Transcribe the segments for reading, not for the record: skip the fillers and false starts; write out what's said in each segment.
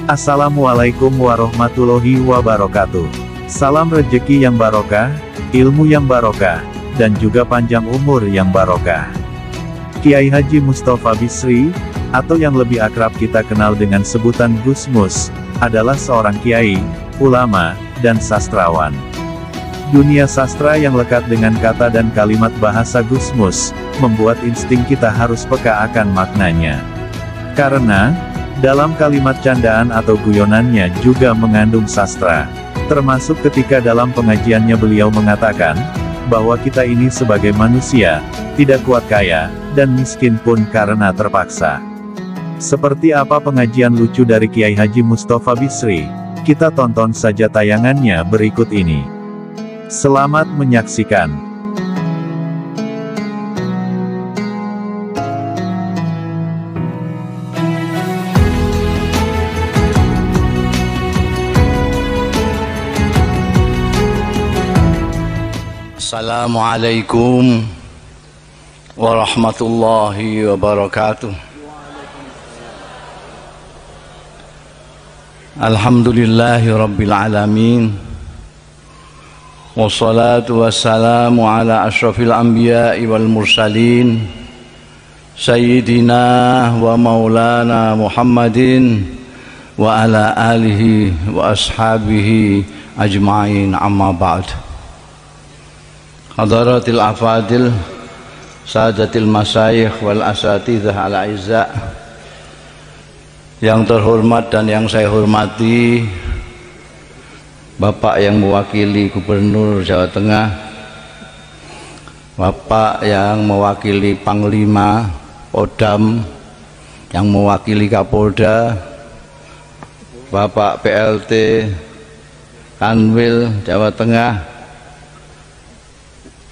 Assalamualaikum warahmatullahi wabarakatuh. Salam rejeki yang barokah, ilmu yang barokah, dan juga panjang umur yang barokah. Kiai Haji Mustofa Bisri, atau yang lebih akrab kita kenal dengan sebutan Gus Mus, adalah seorang kiai, ulama, dan sastrawan. Dunia sastra yang lekat dengan kata dan kalimat bahasa Gus Mus, membuat insting kita harus peka akan maknanya. Karena, dalam kalimat candaan atau guyonannya juga mengandung sastra. Termasuk ketika dalam pengajiannya beliau mengatakan, bahwa kita ini sebagai manusia, tidak kuat kaya, dan miskin pun karena terpaksa. Seperti apa pengajian lucu dari Kiai Haji Mustofa Bisri? Kita tonton saja tayangannya berikut ini. Selamat menyaksikan. Assalamualaikum warahmatullahi wabarakatuh. Alhamdulillahi rabbil alamin. Wassalatu wassalamu ala ashrafil anbiya'i wal mursalin, Sayyidina wa maulana Muhammadin wa ala alihi wa ashabihi ajma'in, amma ba'd. Hadaratil afadil, sadatil masyayikh wal asatidzah al aizza, yang terhormat dan yang saya hormati, Bapak yang mewakili Gubernur Jawa Tengah, Bapak yang mewakili Panglima Kodam, yang mewakili Kapolda, Bapak PLT Kanwil Jawa Tengah,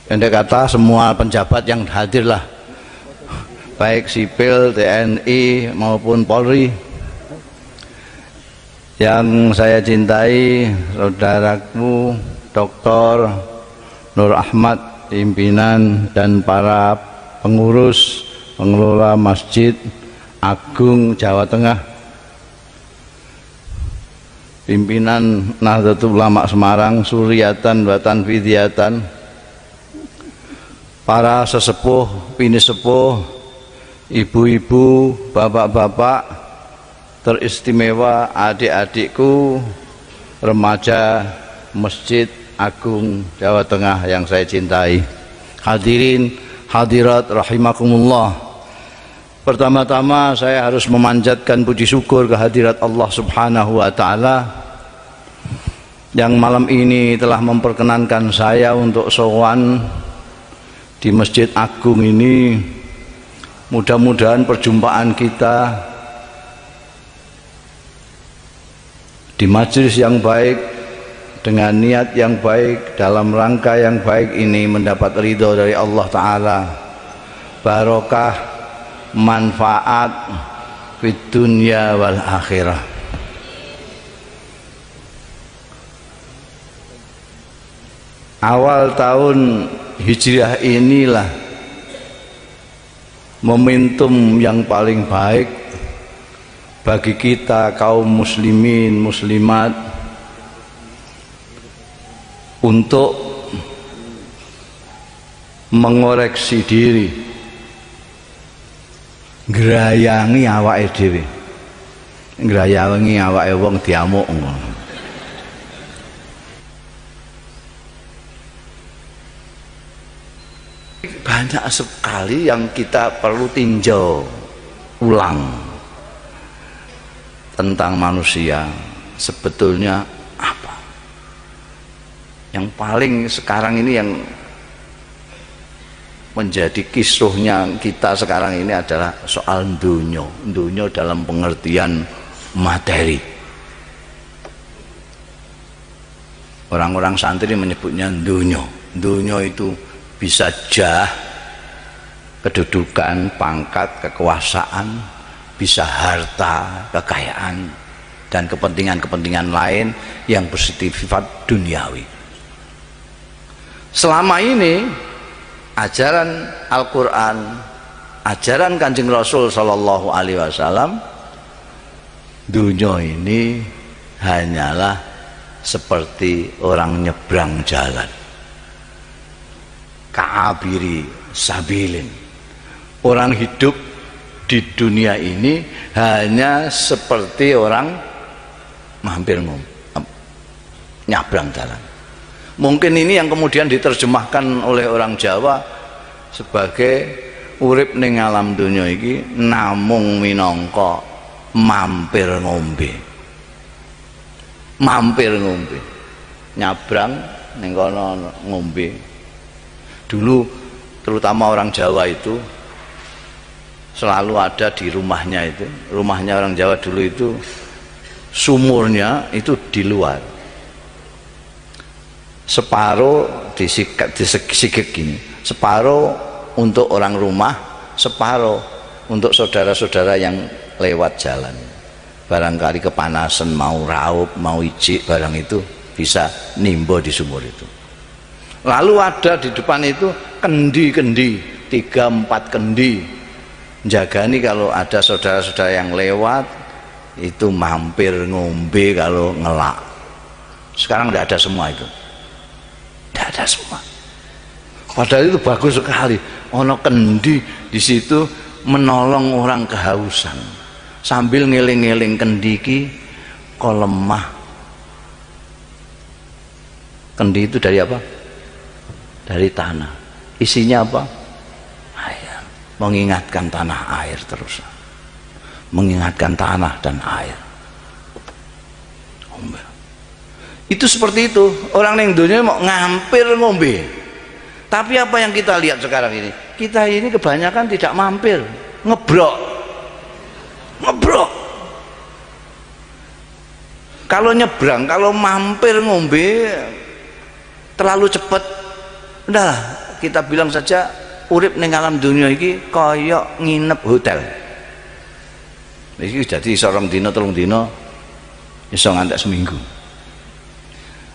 pendek kata semua penjabat yang hadirlah, baik sipil, TNI maupun Polri. Yang saya cintai, saudaraku Dr. Nur Ahmad, pimpinan dan para pengurus pengelola Masjid Agung Jawa Tengah, pimpinan Nahdlatul Ulama Semarang, Suryatan wa Tanfidiyatan, para sesepuh, bini sepuh, ibu-ibu, bapak-bapak, teristimewa adik-adikku, remaja Masjid Agung Jawa Tengah yang saya cintai. Hadirin, hadirat rahimakumullah. Pertama-tama saya harus memanjatkan puji syukur kehadirat Allah Subhanahu wa Ta'ala yang malam ini telah memperkenankan saya untuk sowan di Masjid Agung ini. Mudah-mudahan perjumpaan kita di majelis yang baik, dengan niat yang baik, dalam rangka yang baik ini mendapat ridho dari Allah Ta'ala, barokah, manfaat fid dunya wal akhirah. Awal tahun Hijriah inilah momentum yang paling baik bagi kita kaum muslimin muslimat untuk mengoreksi diri, nggrayangi awake dhewe, nggrayangi awake wong diamuk. Banyak sekali yang kita perlu tinjau ulang tentang manusia sebetulnya apa. Yang paling sekarang ini yang menjadi kisruhnya kita sekarang ini adalah soal dunyo. Dunyo dalam pengertian materi. Orang-orang santri menyebutnya dunyo. Dunyo itu bisa jah, kedudukan, pangkat, kekuasaan, bisa harta, kekayaan, dan kepentingan-kepentingan lain yang bersifat duniawi. selama ini ajaran Al-Quran, ajaran Kanjeng Rasul Sallallahu Alaihi Wasallam, dunia ini hanyalah seperti orang nyebrang jalan, ka'abiri sabilin. Orang hidup di dunia ini hanya seperti orang mampir nyabrang jalan. Mungkin ini yang kemudian diterjemahkan oleh orang Jawa sebagai urip ning alam dunia iki namung minangka mampir ngombe. Mampir ngombe. Nyabrang ning kono ngombe. Dulu terutama orang Jawa itu selalu ada di rumahnya itu. Rumahnya orang Jawa dulu itu sumurnya itu di luar. Separuh disikik gini, separuh untuk orang rumah, separuh untuk saudara-saudara yang lewat jalan. Barangkali kepanasan mau raup, mau ijik, barang itu bisa nimbo di sumur itu. Lalu ada di depan itu kendi-kendi, 3-4 kendi, jagani kalau ada saudara-saudara yang lewat itu mampir ngombe kalau ngelak. Sekarang tidak ada semua itu. Tidak ada semua. Padahal itu bagus sekali. Ono kendi di situ menolong orang kehausan. Sambil ngeling-ngeling kendi ki kok lemah. Kendi itu dari apa? Dari tanah. Isinya apa? Air. Mengingatkan tanah air terus. Mengingatkan tanah dan air. Itu seperti itu. Orang yang dunia mau ngampir ngombe. Tapi apa yang kita lihat sekarang ini? Kita ini kebanyakan tidak mampir, ngebrok. Ngebrok. Kalau nyebrang, kalau mampir ngombe terlalu cepat, udahlah kita bilang saja urip ning alam dunia iki kaya nginep hotel. Iki jadi seorang dino, telung dino iso ngantek seminggu.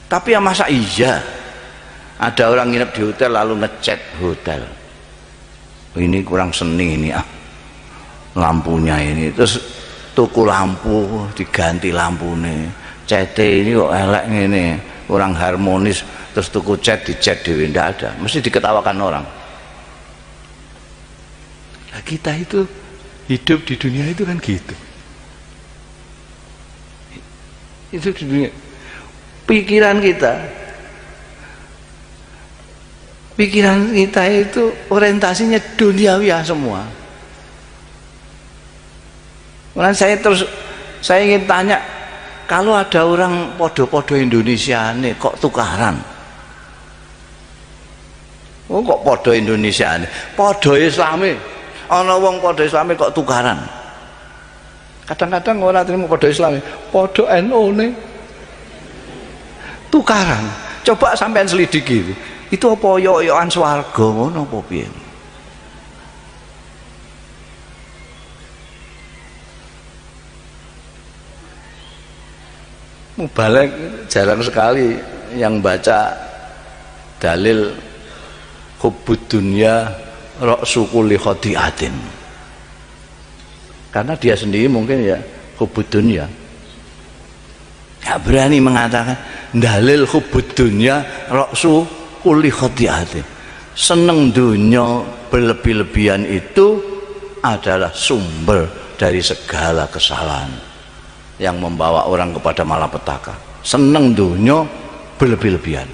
Tapi ya masa iya ada orang nginep di hotel lalu ngecat hotel, ini kurang seni ini lampunya ini, terus tuku lampu diganti lampune, cat ini kok elek ini kurang harmonis, terus tuku cat dicat dewe, ndak ada, mesti diketawakan orang. Nah, kita itu hidup di dunia itu kan gitu, itu di dunia. Pikiran kita itu orientasinya duniawi semua. Karena saya ingin tanya, kalau ada orang podo-podo Indonesia nih kok tukaran? Oh kok podo Indonesia nih, podo Islami, ana wong podo Islami kok tukaran? Kadang-kadang orang terima podo Islami, podo NU nih. Tukaran, coba sampean selidiki itu apa yo-yoan swarga ngono apa piye? Mubalek jarang sekali yang baca dalil hubbud dunya ra'su kulli khati'atin, karena dia sendiri mungkin ya hubbud dunya gak berani mengatakan dalil hubbud dunya ra'su kulli khati'atin. Seneng dunia berlebih-lebihan itu adalah sumber dari segala kesalahan yang membawa orang kepada malapetaka. Seneng dunia berlebih-lebihan.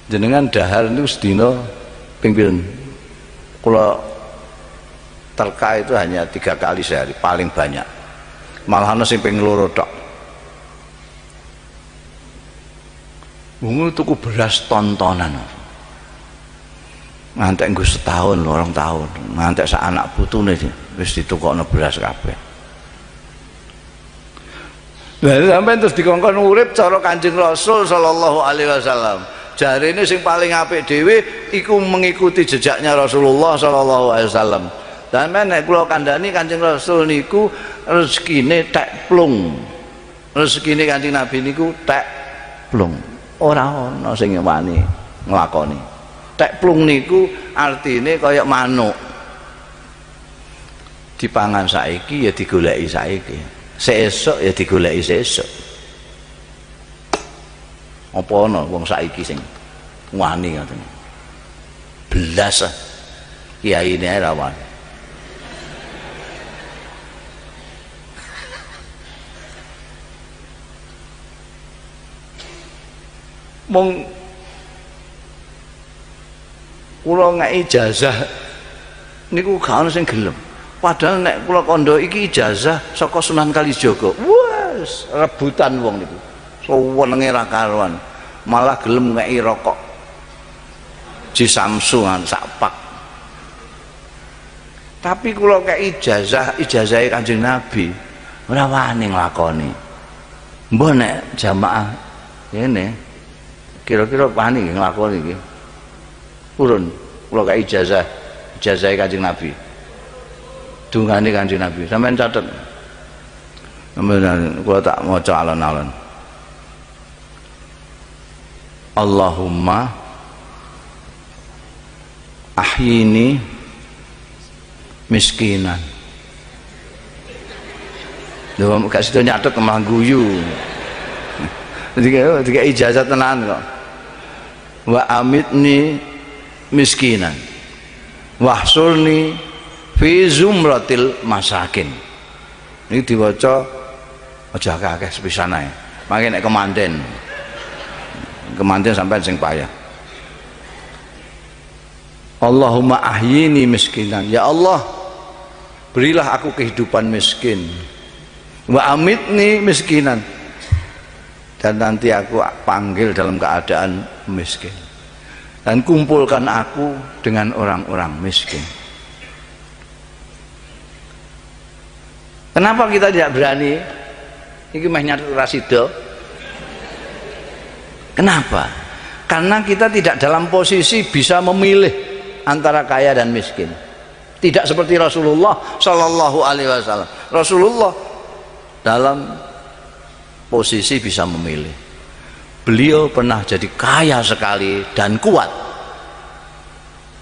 Jenengan dahar itu sedina ping pinten? Kula terka itu hanya 3 kali sehari paling banyak. Malah ana sing ping 2 tok. Wong tuku beras tontonan. Ngantek nggo setahun, 2 tahun. Ngantek sak anak putune wis ditukokno beras kabeh. Lah sampeyan terus dikongkon urip cara Kanjeng Rasul sallallahu alaihi wasallam. Jarine sing paling apik dhewe iku mengikuti jejaknya Rasulullah sallallahu alaihi wasallam. Dan nek kula kandhani Kanjeng Rasul niku rezekine tek plung. Rezekine Kanjeng Nabi niku tek plung. ora ana sing wani nglakoni. Teplung niku artine kaya manuk. Dipangan saiki ya digoleki saiki. Sesuk ya digoleki sesuk. Apa ana wong saiki sing wani ngoten. Belas kiyaine ra wani. Mong kula ngeki ijazah niku gak ana sing gelem. Padahal nek kula kandha iki ijazah saka Sunan Kalijaga. Wes rebutan wong niku. Suwenenge ra karuan. Malah gelem ngeki rokok. Ji Samsungan sak pak. Tapi kula kei ijazahe Kanjeng Nabi ora wani nglakoni. Mbah nek jamaah ngene kira-kira wani nglakoni iki. Purun kula kei ijazahe Kanjeng Nabi. Dungane Kanjeng Nabi. Sampeyan catet. Sampeyan kula tak maca alon-alon. Allahumma ahyini miskinan. Lho gak sida nyatet malah guyu. Tiga ijazah tenan kok. Wa amitni miskinan. Wahsulni fi zumratil masakin. Ini diwaca aja akeh sepisan ae. Mangke nek kemanten sampean sing payah. Allahumma ahyini miskinan. Ya Allah, berilah aku kehidupan miskin. Wa amitni miskinan. Dan nanti aku panggil dalam keadaan miskin. Dan kumpulkan aku dengan orang-orang miskin. Kenapa kita tidak berani? Ini meh nyatet rasido. Kenapa? Karena kita tidak dalam posisi bisa memilih antara kaya dan miskin. Tidak seperti Rasulullah Shallallahu Alaihi Wasallam. Rasulullah dalam posisi bisa memilih. Beliau pernah jadi kaya sekali dan kuat.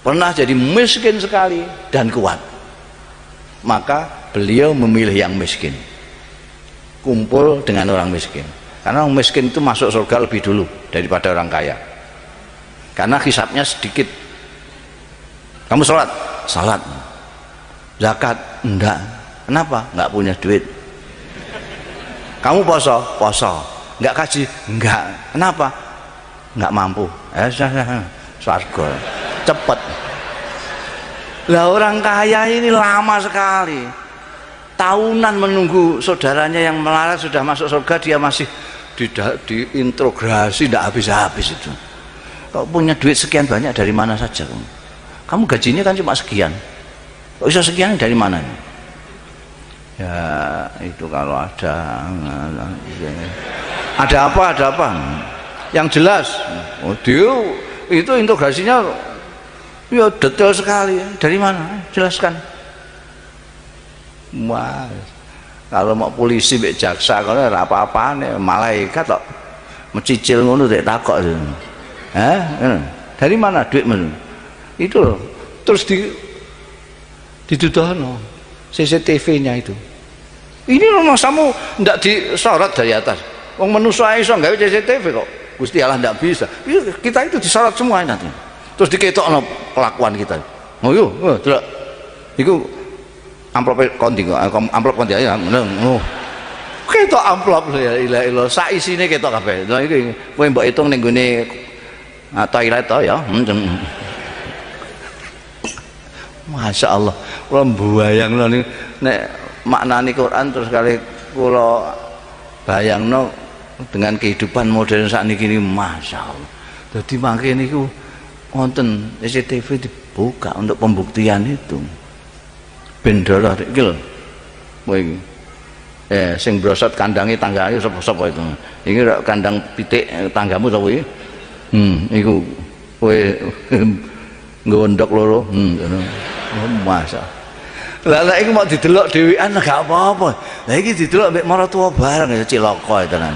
Pernah jadi miskin sekali dan kuat. Maka beliau memilih yang miskin. Kumpul dengan orang miskin. Karena orang miskin itu masuk surga lebih dulu daripada orang kaya. Karena hisabnya sedikit. Kamu sholat? Sholat. Zakat? Enggak. Kenapa? Enggak punya duit. Kamu poso? Poso. Enggak kaji? Enggak. Kenapa? Enggak mampu. Swarga. Cepet. Lah orang kaya ini lama sekali. Tahunan menunggu saudaranya yang melarat sudah masuk surga, dia masih diintrogasi, tidak habis-habis itu. Kau punya duit sekian banyak dari mana saja? Kamu gajinya kan cuma sekian. Kok bisa sekian dari mana? Ya itu kalau ada apa? Yang jelas, dia itu integrasinya ya detail sekali. Dari mana? Jelaskan. Wah, kalau mau polisi mbek jaksa kalau ora apa-apane, malaikat kok mencicil ngono dek takok. Dari mana duitmu? Itu loh. Terus didudono CCTV-nya itu. Ini loh masamu ndak disorot dari atas. Wong manusa iso gawe CCTV kok. Gusti Allah ndak bisa. Kita itu disorot semua nanti. Terus diketokno kelakuan kita. Oh yo, delok. Iku amplop konting kok, amplop konting ya. Oh. Ketok amplop ya ilah sak isine ketok kabeh. Lha iki kowe mbok hitung ning gone toilet to ya. Masya Allah, kula mbayangno nek maknani Quran terus kali kula bayangno dengan kehidupan modern sakniki ini, Masya Allah. Dadi mangke niku wonten CCTV dibuka untuk pembuktian itu. Bendera iki lho. Kowe iki. Sing brosot kandange tanggane sapa itu. Iki kandang pitik tanggamu sapa iki? Iku kowe ngondok loro. Masa. Lah iku mau didelok dhewean gak apa-apa. Lah iki didelok mbek maratuwa bareng ya cilaka tenan.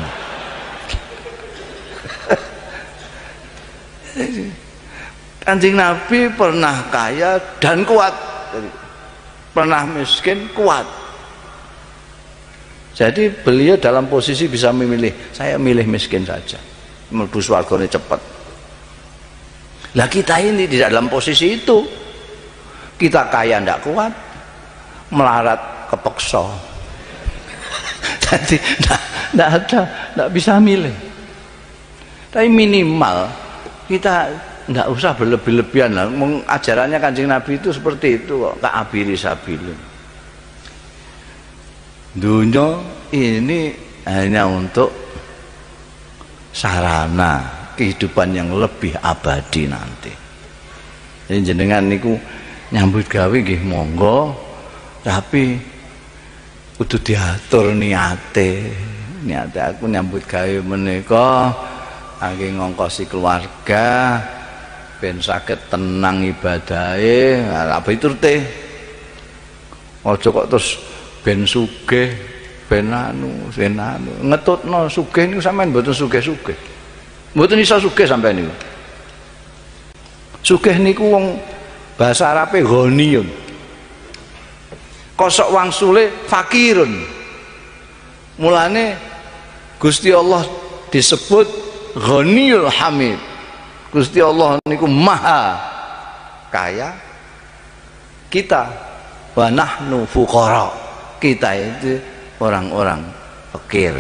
Kanjeng Nabi pernah kaya dan kuat, pernah miskin kuat. Jadi beliau dalam posisi bisa memilih, saya milih miskin saja, mlebu swargane cepet. Lah kita ini tidak dalam posisi itu, kita kaya ndak kuat, melarat kepeksa. Jadi ndak bisa milih. Tapi minimal kita nggak usah berlebih-lebihan lah. Ajarannya Kanjeng Nabi itu seperti itu kok. Ka'abiri sabilin. Dunia ini hanya untuk sarana kehidupan yang lebih abadi nanti. Jadi jenengan niku nyambut gawe nggih monggo, tapi kudu diatur niate. Niate aku nyambut gawe menika angge ngongkosi keluarga ben saged tenang ibadahe. Apa itu teh? Aja kok terus ben sugih, ben anu, ngetutno sugih niku sampean mboten sugih-sugih. Mboten iso sugih sampean niku. Sugih niku wong bahasa Arabe ghaniyun. Kosok wangsule fakirun. Mulane Gusti Allah disebut Ghaniyul Hamid. Gusti Allah niku maha kaya, kita wa nahnu fuqara, kita itu orang-orang fakir.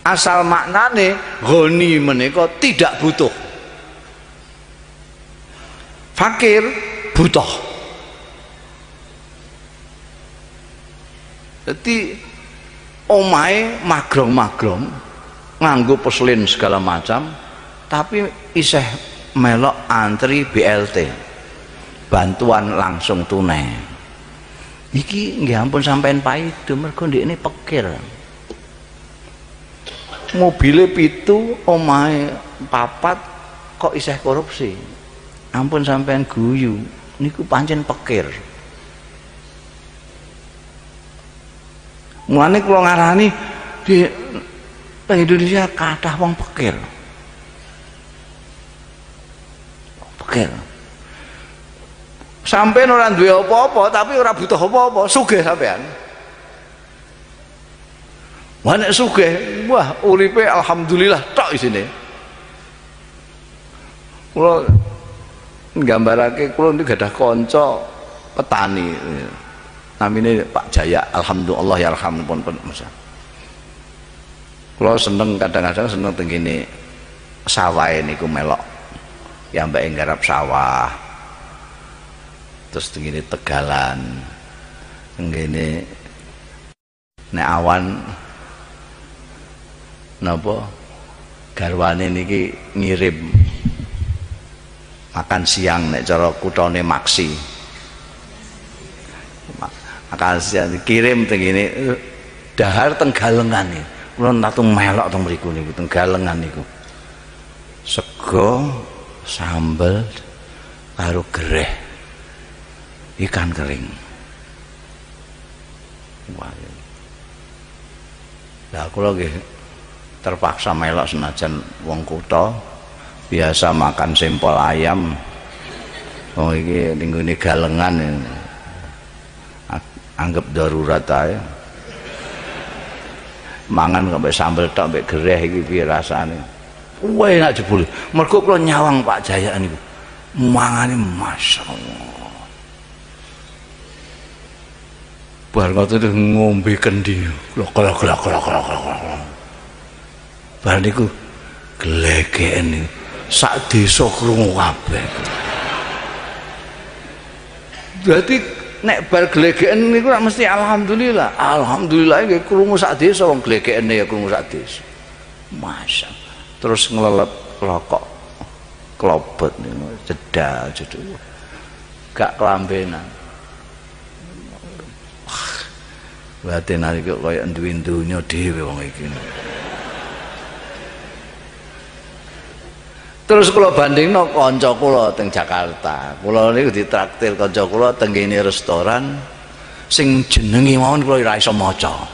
Asal maknane ghani menika tidak butuh, fakir butuh. Jadi omahe magrong-magrong nganggo peselin segala macam, tapi isih melok antri BLT, bantuan langsung tunai. Iki nggih ampun sampean paido mergo ndekne pikir. Mobile 7, omahe 4 kok isih korupsi. Ampun sampean guyu, niku pancen pikir. Mulane kula ngarani di Indonesia kathah wong pikir. Pikir. Sampeyan ora duwe apa-apa tapi ora butuh apa-apa, sugih sampean. Wah nek sugih, wah uripe alhamdulillah tok isine. Kula nggambarake kula niku gadah kanca petani. Namine Pak Jaya, alhamdulillah ya arhampun Mas. Kula seneng kadang-kadang seneng teng kene sawahe niku melok. Ya mbake nggarap sawah. Terus teng kene tegalan. Teng kene nek awan napa garwane niki ngirim makan siang nek cara kutane Maksi. Makan siang kirim teng kene dahar teng Galengan iki. Kula natung melok teng mriku niku teng Galengan niku. Sego, sambel karo gereh ikan kering. Wah. Lah kula nggih terpaksa melok senajan wong kutha biasa makan sempol ayam. Wong iki ning ngene Galengan anggap darurat ae. Mangan sampai sambel tok mbek gereh iki piye rasane. Wah enak jebul. Mergo kula nyawang Pak Jaya niku. Mangane masyaallah. Bar ngoten ngombe kendi. Klok. Bar niku glegeken niku. Sak desa krungu kabeh. Dadi nek bar glegeken niku ora mesti alhamdulillah. Alhamdulillah nggih krungu sak desa wong glegekene ya krungu sak desa. Masyaallah. Terus ngelelep lokok klobot niku jedal. Gak kelambenan. Wah. Batin iki kaya duwe donya dhewe wong iki. Terus kula bandingno kanca kula teng Jakarta. Kula niku ditraktir kanca kula teng kene restoran sing jenenge mawon kula ora iso maca.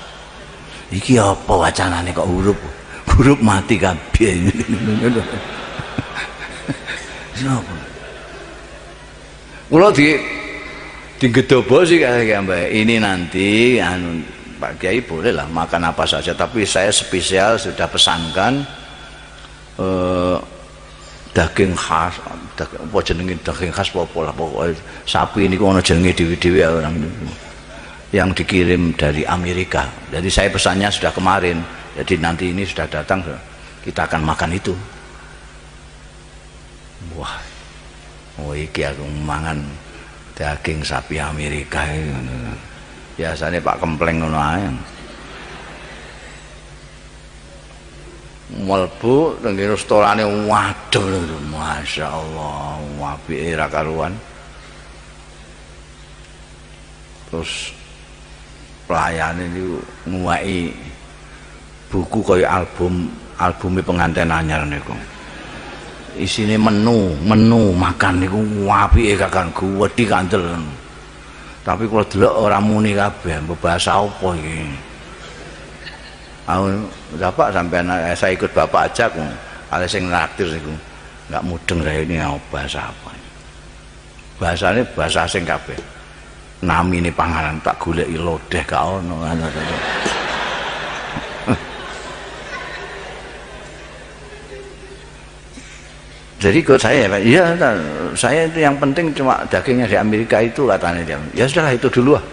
Iki apa wacanane kok huruf mati kabeh. Napa? Kula digedobo sih kayak Mbak. Ini nanti anu Pak Kiai boleh lah makan apa saja, tapi saya spesial sudah pesankan daging khas, apa jenenge daging khas apa lah pokoknya sapi ini kok ana jenenge dewi-dewi orang itu yang dikirim dari Amerika. Jadi saya pesannya sudah kemarin. Jadi nanti ini sudah datang, kita akan makan itu. Wah, oh iki aku mangan daging sapi Amerika itu. Biasanya Pak Kempleng ngono ae. Mlebu nang restorane waduh lho, masyaallah, apike ra karuan. Terus pelayane niku nguwaki buku kaya albume pengantin anyar niku. Isine menu makan niku apike kakang wedi kandel. Tapi kalau delok ora muni kabeh, bahasa apa iki? Aku Bapak sampean saya ikut Bapak aja kok. Kalau sing nraktir niku enggak mudeng ra ini bahasa apa. Bahasane bahasa asing kabeh. Namine panganan tak goleki lodeh gak ono. Jadi ikut saya, Pak. Iya, saya itu yang penting cuma dagingnya di Amerika itu katanya dia. Ya sudah itu dulu ah.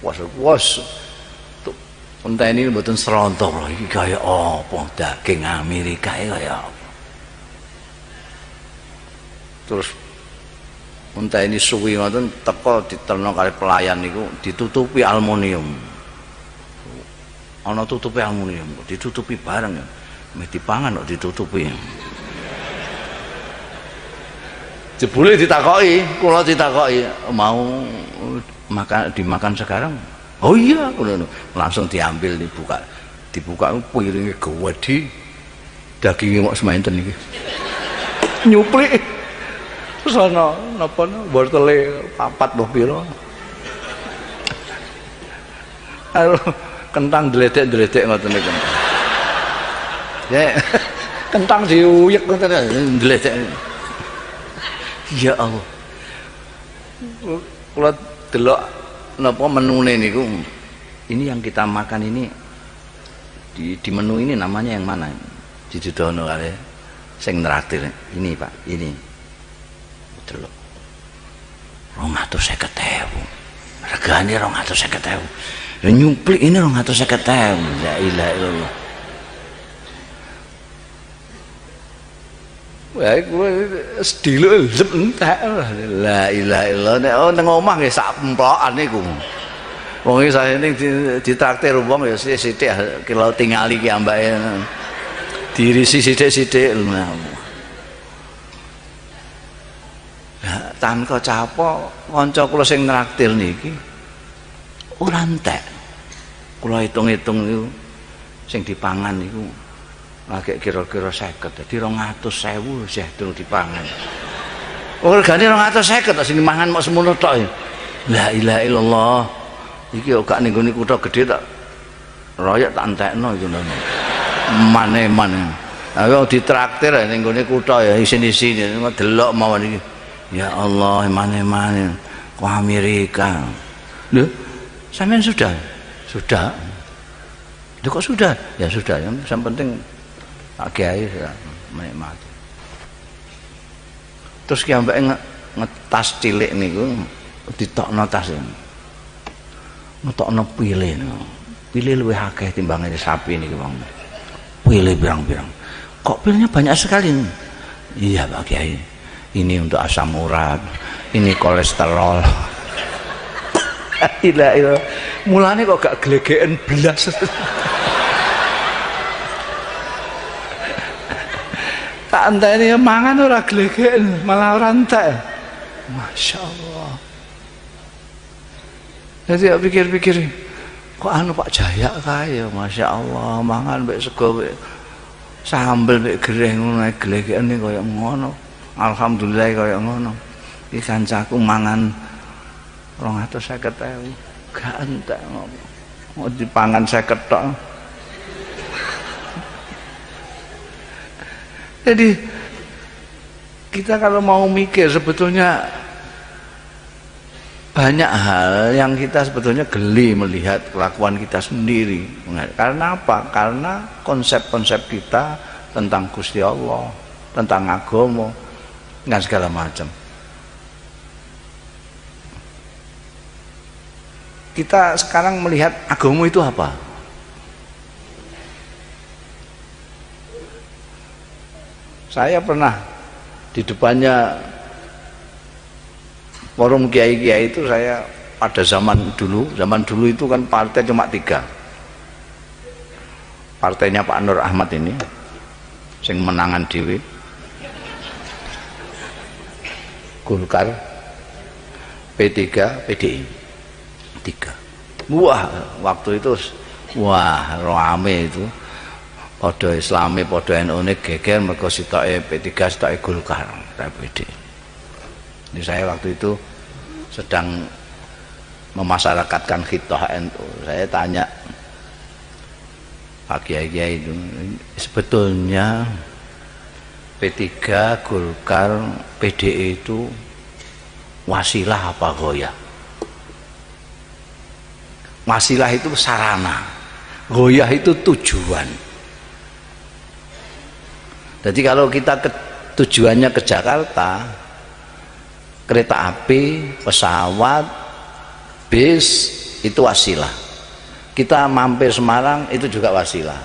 Puas. Entah ini mboten serontok loh, iki kaya apa daging Amerika iki kaya apa. Terus entah ini suwi ngoten teko diterno kali pelayan niku ditutupi aluminium. Ana tutupi aluminium, ditutupi bareng ya. Meh dipangan kok ditutupi. Jebule ditakoki, kula ditakoki mau dimakan sekarang. Oh iya, langsung diambil dibuka piringnya gede, dagingnya mau semanten iki. Nyuplik. Terus ana napa wortele papat mbah pira. Aduh, kentang dledek-dledek ngoten niku. Ya, kentang diuyek ngoten dledek. Ya Allah. Kula delok napa menune niku, ini yang kita makan ini di menu ini namanya yang mana? Didudono kali sing nraktir ini Pak, ini delok 250.000 regane 250.000 nyuplik ini 250.000 la ilaha illallah. Wah, gue sedilo entek la ilaha illallah. Nek nang omah nggih sak emplokan niku. Wong iki sayene ditraktir wong ya sithik kilo tingali ki ambake. Dirisi sithik-sithik. Lah tanpa capo kanca kula sing nraktir niki ora entek. Kula hitung-hitung niku sing dipangan niku lagi kira-kira 50, jadi 200.000 sih terus dipangan. Oh regane 250 tak sing mangan mok semono tok. La ilaha illallah. Iki kok gak ning gone kutha gedhe tak royok tak entekno iku lho. Mane-mane. Aku ditraktir ning gone kutha ya isin-isin delok mawon iki. Ya Allah, mane-mane ke Amerika. Lho, sampean sudah? Sudah. Lho kok sudah? Ya sudah, yang penting Pak Kiai sudah menikmati. Terus ki ambek ngetas cilik niku ditokno tas. Ngetokno pile niku. Pile luwih akeh timbangane sapi niki, Bang. Pile pirang-pirang. Kok pilenya banyak sekali? Iya, Pak Kiai. Ini untuk asam urat, ini kolesterol. Iya. Mulane kok gak glegeken belas. Tak enteni mangan ora glegeken, malah ora entek. Masyaallah. Jadi aku pikir-pikir, kok anu Pak Jaya kae ya, masyaallah, mangan mbek sego mbek sambel mbek gereh ngono glegeken kaya ngono. Alhamdulillah kaya ngono. Iki kancaku mangan 250.000. Gak entek mau dipangan 50 tok. Jadi kita kalau mau mikir sebetulnya banyak hal yang kita sebetulnya geli melihat kelakuan kita sendiri. Karena apa? Karena konsep-konsep kita tentang Gusti Allah, tentang agama, dan segala macam. Kita sekarang melihat agama itu apa? Saya pernah di depannya forum kiai-kiai itu, saya pada zaman dulu itu kan partai cuma 3. Partainya Pak Nur Ahmad ini, sing menangan dewi, Golkar, P3, PDI, 3. Wah, waktu itu wah rame itu. Podo Islami, podo NU-ne geger mergo sitoke P3, sitoke Golkar, PDI. Jadi saya waktu itu sedang memasyarakatkan khitoh NU. Saya tanya Pak Kiai itu, sebetulnya P3, Golkar, PDI itu wasilah apa goyah? Wasilah itu sarana, goyah itu tujuan. Jadi kalau kita tujuannya ke Jakarta, kereta api, pesawat, bis itu wasilah. Kita mampir Semarang itu juga wasilah.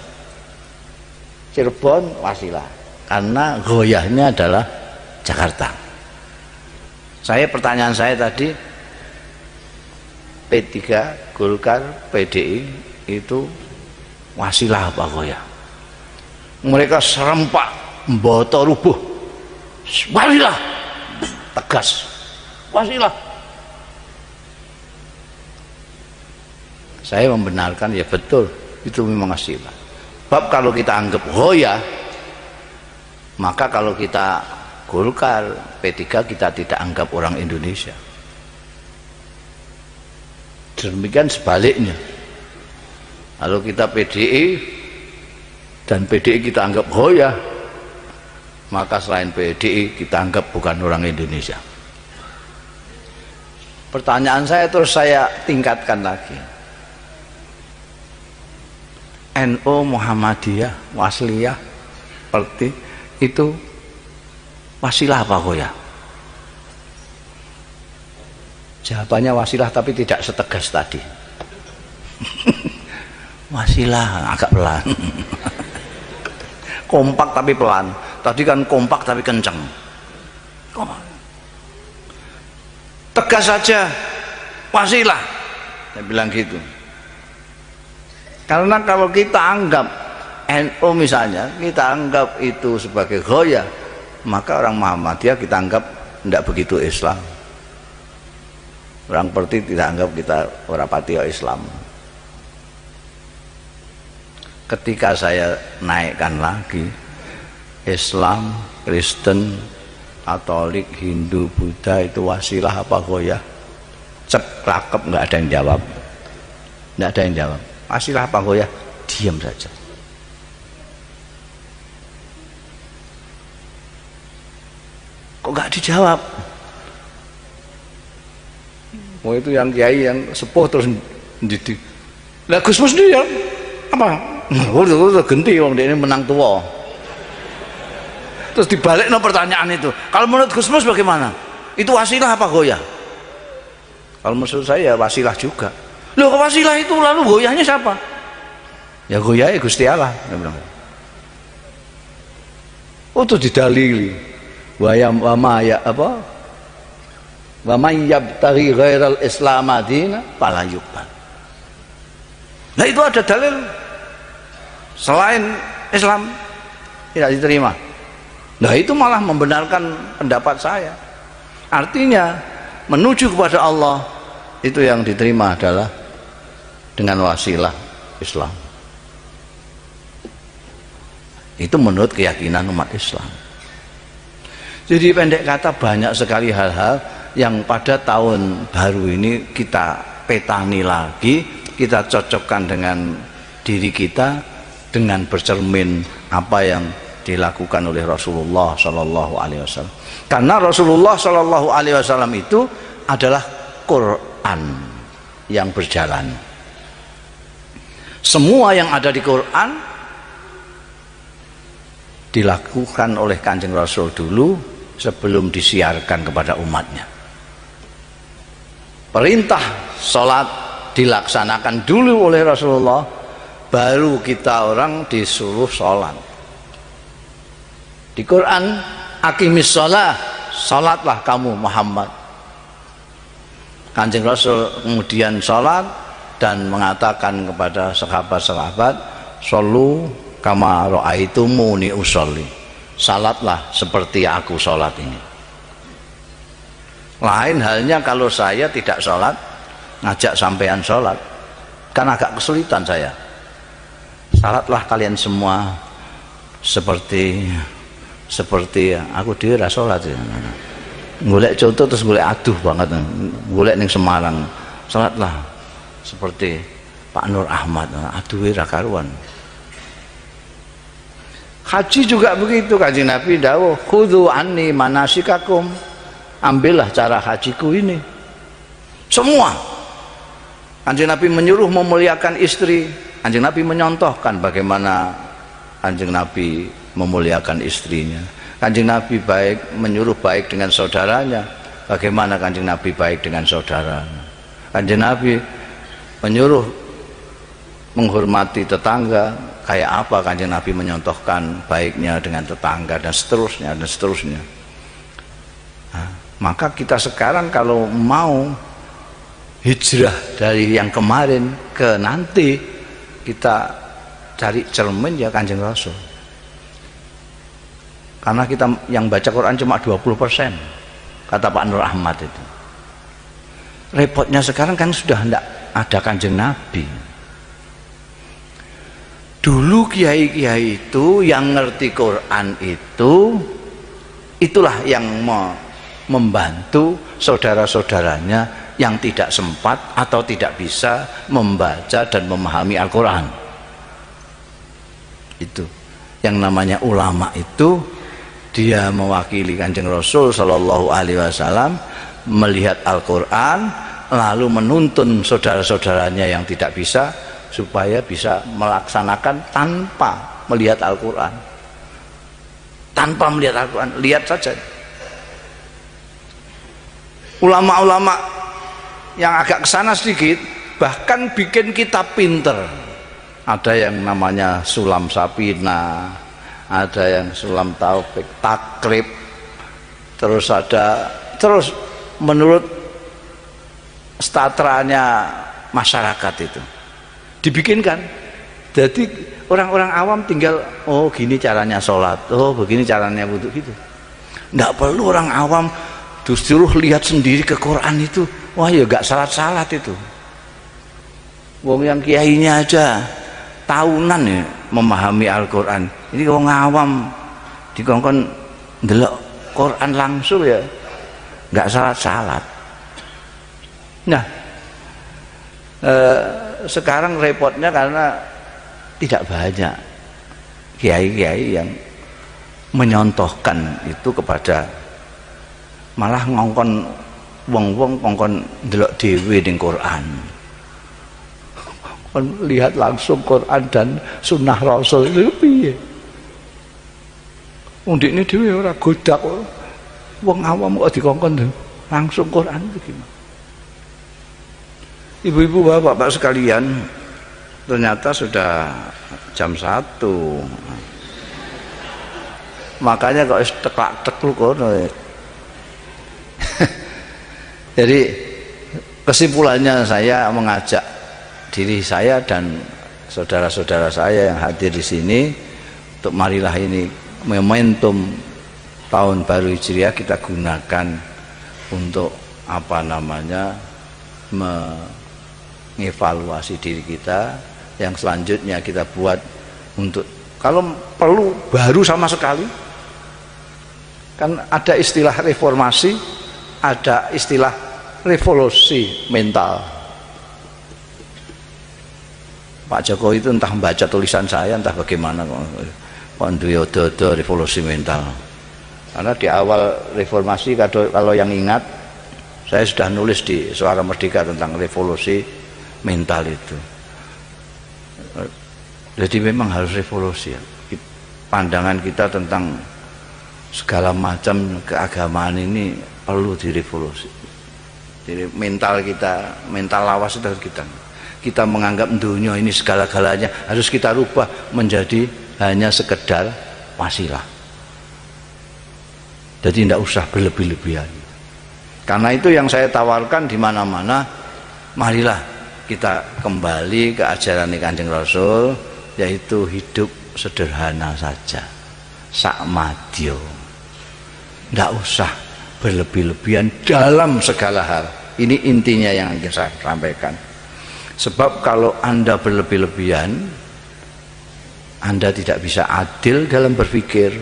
Cirebon wasilah. Karena goyahnya adalah Jakarta. Pertanyaan saya tadi, P3, Golkar, PDI itu wasilah apa goyah? Mereka serempak, mboto rubuh, wasilah, tegas, wasilah. Saya membenarkan, ya betul, itu memang wasilah. Sebab kalau kita anggap goyah, maka kalau kita Golkar, P3 kita tidak anggap orang Indonesia. Demikian sebaliknya, kalau kita PDI dan PDI kita anggap goyah, maka selain PDI kita anggap bukan orang Indonesia. Pertanyaan saya terus saya tingkatkan lagi. NU, Muhammadiyah, Wasliyah, seperti itu wasilah apa goyah? Jawabannya wasilah, tapi tidak setegas tadi. Wasilah agak pelan. Kompak tapi pelan. Tadi kan kompak tapi kencang. Tegas saja, wasilah. Saya bilang gitu. Karena kalau kita anggap NU misalnya, kita anggap itu sebagai goyah, maka orang Muhammadiyah kita anggap tidak begitu Islam. Orang Perti tidak anggap kita orang patio Islam. Ketika saya naikkan lagi Islam, Kristen, Katolik, Hindu, Buddha itu wasilah apa goyah? Cep, rakep, nggak ada yang jawab. Nggak ada yang jawab. Wasilah apa goyah? Diam saja. Kok nggak dijawab? Oh, itu yang kiai yang sepuh terus didik. Lah Gus Mus dia apa? Udah genti wong ini menang tua. Terus dibalik pertanyaan itu. Kalau menurut Gus Mus bagaimana? Itu wasilah apa goyah? Kalau menurut saya wasilah juga. Loh, wasilah itu lalu goyahnya siapa? Ya goyahnya Gusti Allah. Oh, itu didalili. Wa ya apa? Wa may yabtaghi ghairal islam madina fala yuqbal. Nah, itu ada dalil selain Islam tidak diterima. Nah, itu malah membenarkan pendapat saya. Artinya menuju kepada Allah itu yang diterima adalah dengan wasilah Islam. Itu menurut keyakinan umat Islam. Jadi pendek kata banyak sekali hal-hal yang pada tahun baru ini kita petani lagi, kita cocokkan dengan diri kita, dengan bercermin apa yang dilakukan oleh Rasulullah Shallallahu Alaihi Wasallam. Karena Rasulullah Shallallahu Alaihi Wasallam itu adalah Quran yang berjalan. Semua yang ada di Quran dilakukan oleh Kanjeng Rasul dulu sebelum disiarkan kepada umatnya. Perintah sholat dilaksanakan dulu oleh Rasulullah, baru kita orang disuruh sholat. Di Quran, aqimis sholat, sholatlah kamu Muhammad. Kanjeng Rasul kemudian sholat dan mengatakan kepada sahabat-sahabat, shollu kama ra'aitumuni usolli, salatlah seperti aku sholat ini. Lain halnya kalau saya tidak sholat, ngajak sampean sholat, kan agak kesulitan saya. Salatlah kalian semua seperti aku dhewe ra sholat ya. Golek contoh terus golek aduh banget, golek ning Semarang, sholatlah seperti Pak Nur Ahmad, aduh ra karuan. Haji juga begitu, Kanjeng Nabi dawuh, khudhu anni manasikakum, ambillah cara hajiku ini. Semua. Kanjeng Nabi menyuruh memuliakan istri, Kanjeng Nabi menyontohkan bagaimana Kanjeng Nabi memuliakan istrinya. Kanjeng Nabi menyuruh baik dengan saudaranya, bagaimana Kanjeng Nabi baik dengan saudaranya. Kanjeng Nabi menyuruh menghormati tetangga, kayak apa Kanjeng Nabi menyontohkan baiknya dengan tetangga, dan seterusnya dan seterusnya. Nah, maka kita sekarang kalau mau hijrah dari yang kemarin ke nanti, kita cari cermin ya Kanjeng Rasul. Karena kita yang baca Quran cuma 20%, kata Pak Nur Ahmad itu. Repotnya sekarang kan sudah tidak ada Kanjeng Nabi. Dulu kiai-kiai itu yang ngerti Quran itu, itulah yang membantu saudara-saudaranya yang tidak sempat atau tidak bisa membaca dan memahami Al-Quran. Itu yang namanya ulama, itu dia mewakili Kanjeng Rasul Shallallahu Alaihi Wasallam melihat Al-Quran, lalu menuntun saudara-saudaranya yang tidak bisa supaya bisa melaksanakan tanpa melihat Al-Quran. Tanpa melihat Al-Quran, lihat saja. Ulama-ulama yang agak kesana sedikit bahkan bikin kita pinter. Ada yang namanya Sulam Sapina, ada yang Sulam Taufik Takrib, terus menurut statranya masyarakat itu dibikinkan. Jadi orang-orang awam tinggal, oh gini caranya sholat, oh begini caranya wudhu, gitu. Nggak perlu orang awam disuruh lihat sendiri ke Quran itu. Wah ya gak salat-salat itu. Wong yang kiainya aja tahunan ya memahami Al-Quran. Ini wong awam dikongkon ndelok Quran langsung ya gak salat-salat. Nah, sekarang repotnya karena tidak banyak kiai-kiai yang menyontohkan itu kepada, malah ngongkon wong-wong ngongkon ndelok dhewe ning Quran. Kon lihat langsung Quran dan sunnah Rasul itu piye? Wong ndekne dhewe ora godak wong awam kok dikongkon langsung Quran itu gimana? Ibu-ibu, bapak-bapak sekalian, ternyata sudah jam 1. Makanya kok teklak-tekluk kono. Jadi kesimpulannya, saya mengajak diri saya dan saudara-saudara saya yang hadir di sini untuk marilah ini momentum tahun baru Hijriah kita gunakan untuk apa namanya mengevaluasi diri kita. Yang selanjutnya kita buat untuk, kalau perlu baru sama sekali, kan ada istilah reformasi, ada istilah revolusi mental. Pak Jokowi itu entah membaca tulisan saya entah bagaimana, kok duwe odo-odo revolusi mental. Karena di awal reformasi kalau yang ingat, saya sudah nulis di Suara Merdeka tentang revolusi mental itu. Jadi memang harus revolusi. Pandangan kita tentang segala macam keagamaan ini perlu direvolusi. Jadi mental kita, mental lawas itu harus kita menganggap dunia ini segala-galanya harus kita rubah menjadi hanya sekedar wasilah. Jadi tidak usah berlebih-lebihan. Karena itu yang saya tawarkan di mana-mana, marilah kita kembali ke ajaran Kanjeng Rasul, yaitu hidup sederhana saja, sakmadyo. Tidak usah berlebih-lebihan dalam segala hal. Ini intinya yang ingin saya sampaikan. Sebab kalau Anda berlebih-lebihan, Anda tidak bisa adil dalam berpikir,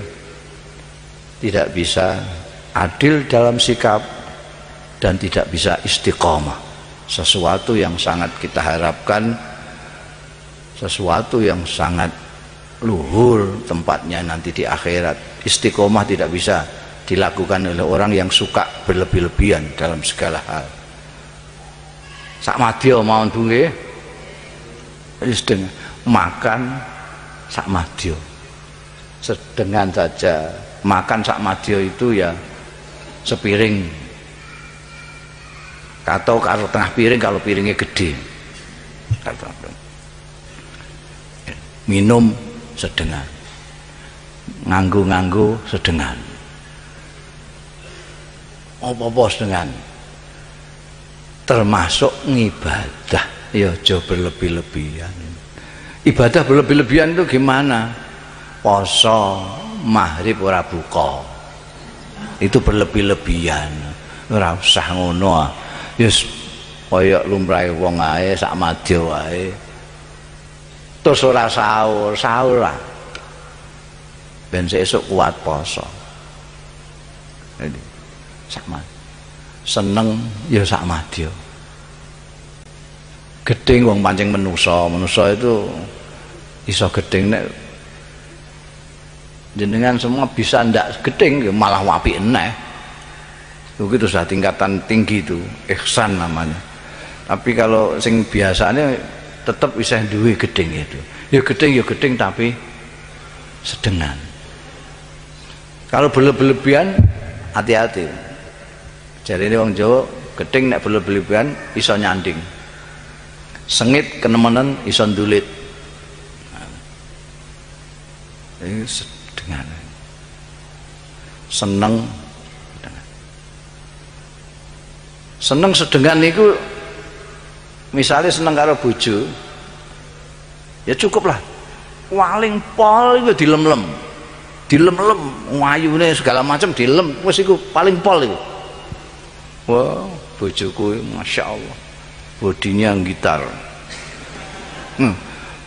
tidak bisa adil dalam sikap, dan tidak bisa istiqomah. Sesuatu yang sangat kita harapkan, sesuatu yang sangat luhur tempatnya nanti di akhirat. Istiqomah tidak bisa dilakukan oleh orang yang suka berlebih-lebihan dalam segala hal. Sakmadyo mawon Bu nggih. Makan sakmadyo. Sedengan saja. Makan sakmadyo itu ya sepiring. Atau kalau tengah piring kalau piringnya gede. Minum sedengan. Nganggo sedengan. Apa-apa sedengan. Termasuk ngibadah ya aja berlebih-lebihan. Ibadah berlebih-lebihan itu gimana? Poso maghrib ora buka, itu berlebih-lebihan. Ora usah ngono. Yes, kaya lumrahe wong ae sakmadyo wae. Terus ora sahur lah. Ben sesuk kuat poso. Jadi sakmadyo. Seneng ya sakmadyo. Gedeng wong pancing manusa itu iso gedeng nek jenengan semua bisa ndak gedeng malah apik eneh. Itu sudah tingkatan tinggi itu, ihsan namanya. Tapi kalau sing biasanya tetap bisa duwe gedeng itu. Ya gedeng tapi sedengan. Kalau berlebihan hati-hati. Jadi ini wong Jawa gedeng nek berlebihan iso nyanding. Sengit kenemenen iso ndulit. Ini sedengan. Seneng sedengan niku misalnya seneng karo bojo ya cukup lah. Waling pol iku dilem-lem. Dilem-lem wayune segala macam dilem wis iku paling pol iku. Wah, bojoku Masya Allah bodinya gitar,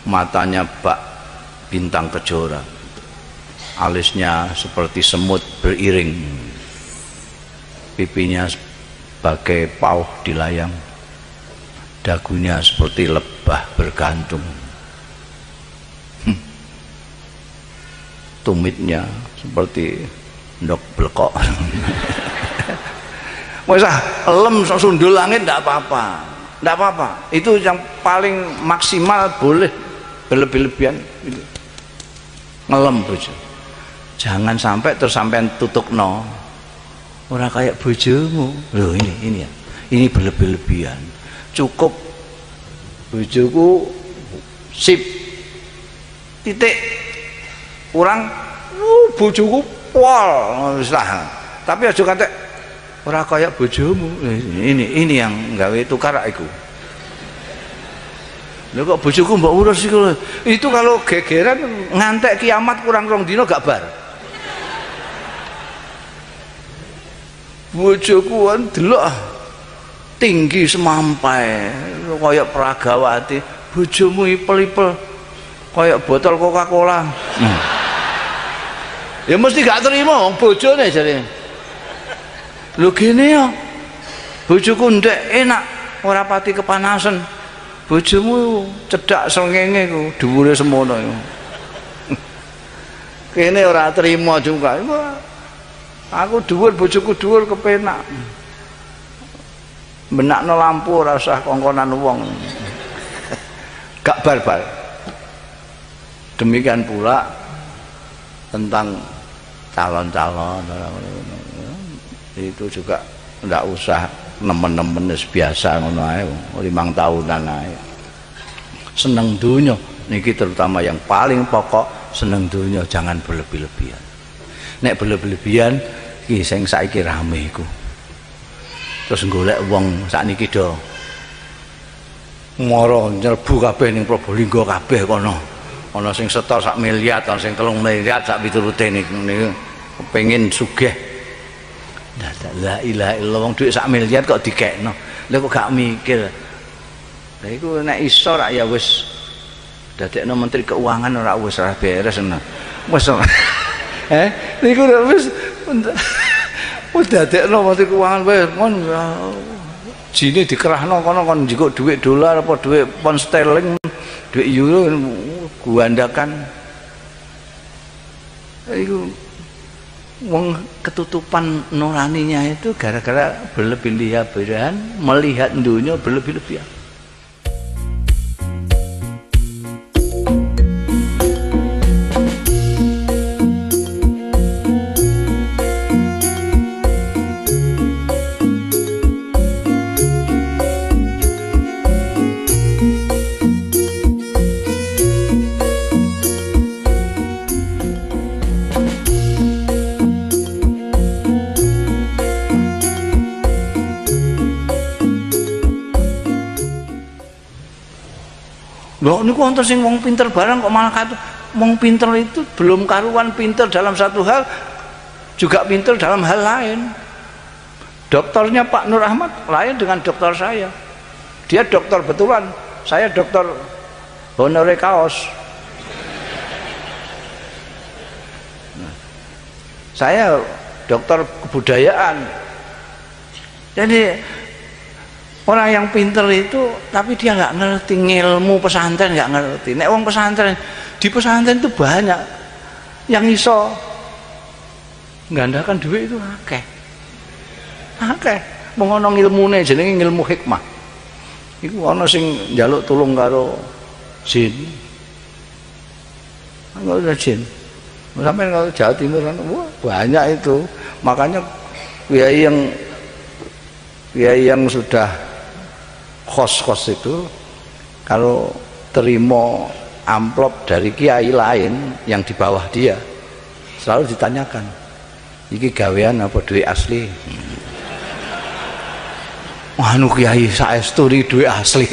matanya bak bintang kejora, alisnya seperti semut beriring, pipinya sebagai pauh di layang, dagunya seperti lebah bergantung, tumitnya seperti ndok blekok. Wesah lem sundul langit ndak apa-apa. Ndak apa-apa. Itu yang paling maksimal boleh berlebih-lebihan gitu. Ngelem bojo. Jangan sampai terus sampean tutukno. Ora kayak bojomu. Loh ini ya. Ini berlebih-lebihan. Cukup bojoku sip. Titik. Kurang bojoku pol wis lah. Tapi aja kate ora kaya bojomu. Ini yang gawe tukar iku. Lha kok bojoku mbok urus iku. Itu kalau gegeran ngantek kiamat kurang rong dina gak bar. Bojoku kan delok tinggi semampai kaya Pragawati. Bojomu ipel-ipel kaya botol Coca-Cola. Ya mesti gak terima wong bojone jare. Lho gini ya bojoku ndek enak ora pati kepanasan, bojomu cedak srengenge ku dhuwure semono iku. kene ora terima juga. Aku dhuwur bojoku dhuwur kepenak. Benakno lampu ora usah kongkonan wong. Gak barbar. Demikian pula tentang calon-calon itu juga ndak usah nemen-nemen biasa ngono ae 5 tahunan ae. Seneng dunya niki terutama yang paling pokok, seneng dunya jangan berlebih-lebihan. Nek berlebih-lebihan iki sing saiki rame iku. Terus golek wong sakniki do mara nyerbu kabeh ning Probolinggo kabeh kono. Ana sing setor 1 miliar, ana sing 3 miliar sak piturute niku kepengin sugih. La ilaha illallah, wong dhuwit 1 miliar kok dikekno. Lha kok gak mikir. Lah iku nek iso rak ya wis dadekno menteri keuangan ora wis ora beres ngono. Wis niku wis dadekno menteri keuangan wis mon jine dikerahno kono kon njikuk dhuwit dolar apa dhuwit pound sterling, dhuwit euro guandakan. Iku wong ketutupan nuraninya itu gara-gara berlebih-lebihan melihat dunia berlebih-lebihan. Loh niku wonten sing wong pinter barang kok malah kata wong pinter itu belum karuan pinter dalam satu hal, juga pinter dalam hal lain. Dokternya Pak Nur Ahmad lain dengan dokter saya. Dia dokter betulan, saya dokter honore kaos. Saya dokter kebudayaan. Jadi orang yang pinter itu tapi dia nggak ngerti ilmu pesantren, nggak ngerti. Nek wong pesantren, di pesantren itu banyak yang iso nggandakan duit itu akeh. Mengono ilmune jenenge ilmu hikmah. Iku ana sing njaluk tulung karo jin. Enggak ada jin. Sampai kalau Jawa Timur kan wah, banyak itu. Makanya kiai yang sudah kos-kos itu kalau terima amplop dari kiai lain yang di bawah dia selalu ditanyakan, iki gawean apa duit asli? Wah anu kiai saestu iki duit asli.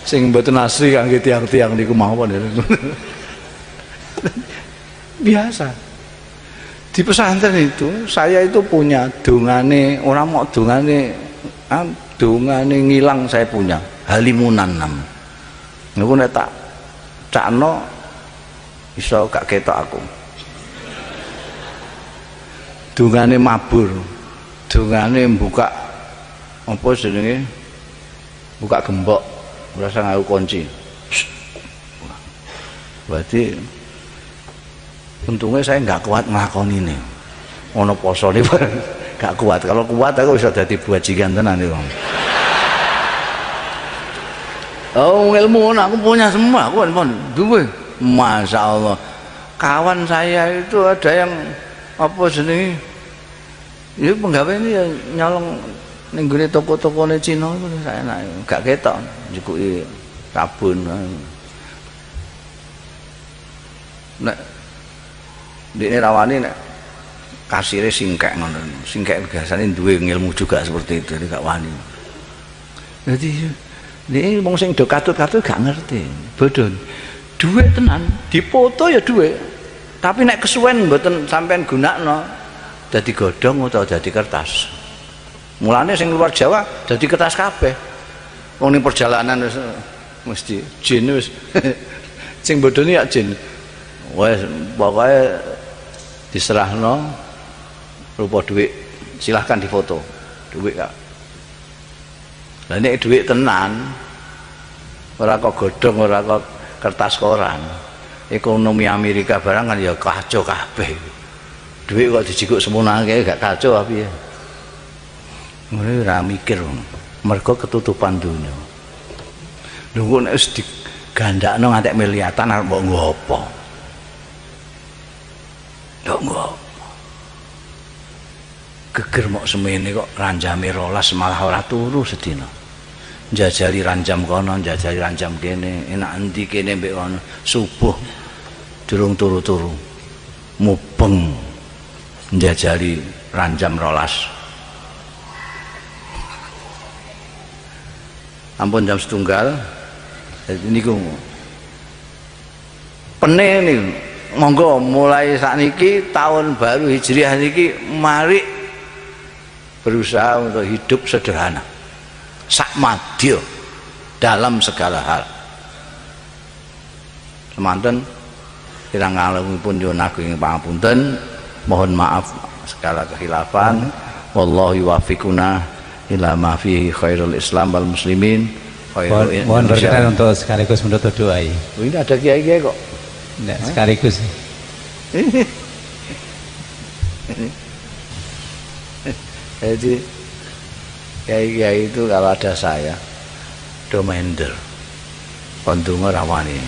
Sing mboten asli kangge tiang-tiang niku mawon. Biasa. Di pesantren itu saya itu punya dongane, orang mau dongane ngilang saya punya halimunan nam. Niku nek tak cakno iso gak ketok aku. Dongane mabur, dongane buka apa jenenge? Buka gembok, rasa ngaku kunci. Berarti untungnya saya nggak kuat ngelakoni ini. Ono poso nih gak kuat. Kalau kuat aku bisa jadi bajingan tenan nih bang. Oh ilmu aku punya semua. Aku pun dua. Masya Allah. Kawan saya itu ada yang apa sini? Ini penggawe ini ya nyolong nenggune toko-toko nih Cina itu saya nak gak ketok. Jukui sabun. Nah, di ini rawani nek kasire singkek ngono. Singkek biasane duwe ilmu juga seperti itu, gak wani. Jadi ini wong sing do katut-katut gak ngerti. Bodoh. Duit tenan, dipoto ya duit. Tapi nek kesuwen mboten sampean gunakno dadi godhong utawa dadi kertas. Mulane sing luar Jawa dadi kertas kabeh. Wong ning perjalanan wis mesti jin wis sing bodoni ya jin. Wes pokoke diserahno rupa duit, silahkan difoto duit kak. Lah nek duit tenan ora kok godhong, ora kok kertas koran, ekonomi Amerika barang kan ya kacau kabeh. Duit kok dijikuk semunake gak kacau piye. Ngono ora mikir. Mergo ketutupan dunia. Lho kok nek wis digandakno ngantek miliatan arep mbok nggo apa? Ndok nggo. Geger mok semene kok ranjame 12 malah ora turu sedina. Njajali ranjam kono, njajali ranjam kene, enak endi kene mbek kono. Subuh durung turu-turu. Mubeng njajali ranjam 12. Ampun jam setunggal. Jadi niku pene niku monggo mulai sakniki tahun baru Hijriah niki mari berusaha untuk hidup sederhana, sakmadya dalam segala hal. Semanten kirang ngalungipun nyuwun agung pangapunten, mohon maaf segala kekhilafan. Wallahu yuwaffiquna ila ma fihi khairul Islam wal muslimin. Mohon berkenan untuk sekaligus menutup doa. Ini ada kiai-kiai kok. Enggak, sekaligus. Jadi kiai-kiai itu kalau ada saya domender pendungo rawani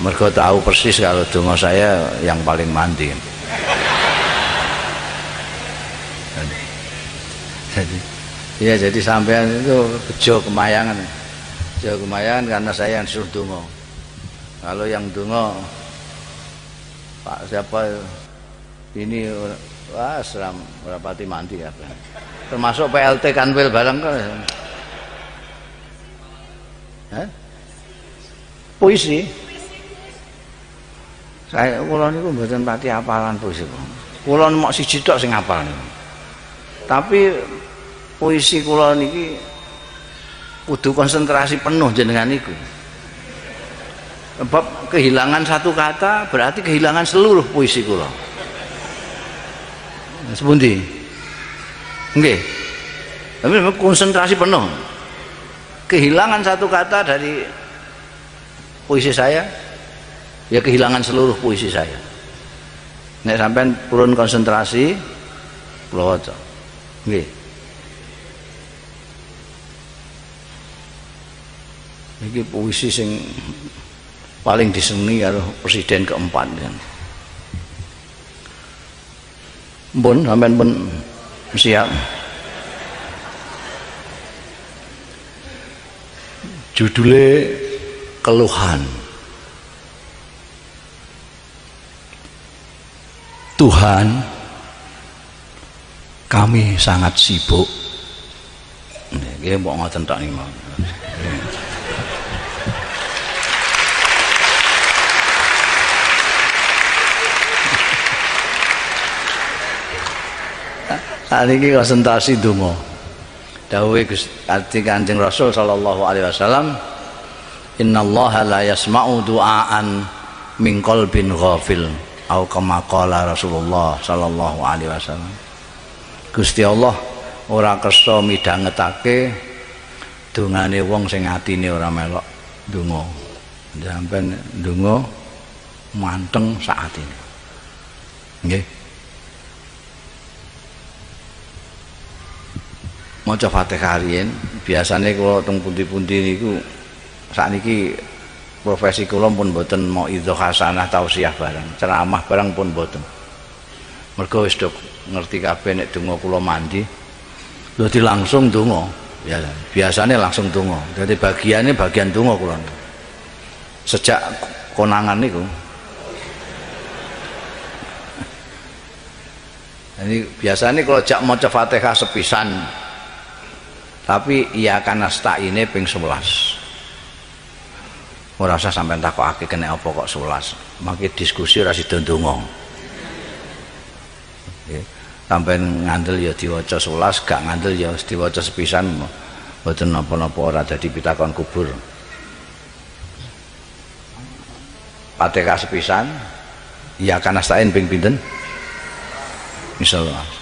mergo tahu persis kalau dongo saya yang paling mandi. Jadi sampean itu bejo kemayangan karena saya yang disuruh dongo. Kalau yang dongo Pak siapa ini wah seram merapati mandi ya, termasuk PLT Kanwil barang kan. Puisi saya kula niku mboten pati hafalan puisi. Kula mok siji tok sing hafal niku. Tapi puisi kula niki kudu konsentrasi penuh jenengan niku. Sebab kehilangan satu kata berarti kehilangan seluruh puisi kula. Sepundi? Nggih. Tapi memang konsentrasi penuh. Kehilangan satu kata dari puisi saya, ya kehilangan seluruh puisi saya. Nek sampean purun konsentrasi, kula waca. Nggih. Iki puisi sing paling disenengi karo presiden keempat. Pun sampean pun siap. Judulnya keluhan. Tuhan, kami sangat sibuk. Nggih mbok ngoten tok niku. Niki konsentrasi donga. Dawuhe Gusti Kanjeng Rasul sallallahu alaihi wasallam, innallaha la yasma'u du'aan min qalbin ghafil, au kama qala Rasulullah sallallahu alaihi wasallam. Gusti Allah ora kersa midhangetake dongane wong sing atine ora melok donga. Sampeyan donga manteng sak atine. Nggih. Maca Fatihah riyen biasane kula teng pundi-pundi niku sakniki profesi kula pun mboten mauidhah hasanah tausiah barang, ceramah barang pun mboten. Mergo wis dok ngerti kabeh nek donga kula mandi dadi langsung donga. Biasane langsung donga. Dadi bagian donga kula. Sejak konangan niku. Jadi biasane kalau jak maca Fatihah sepisan tapi iya kan nasta'ine ping 11. Ora usah sampean takokake kena apa kok 11. Mangke diskusi ora sida ndonga. Nggih. Sampeyan ngandel ya diwaca 11, gak ngandel ya diwaca sepisan. Mboten napa-napa ora dadi pitakon kubur. Fatihah sepisan, iya kan nasta'in ping pinten? Insyaallah.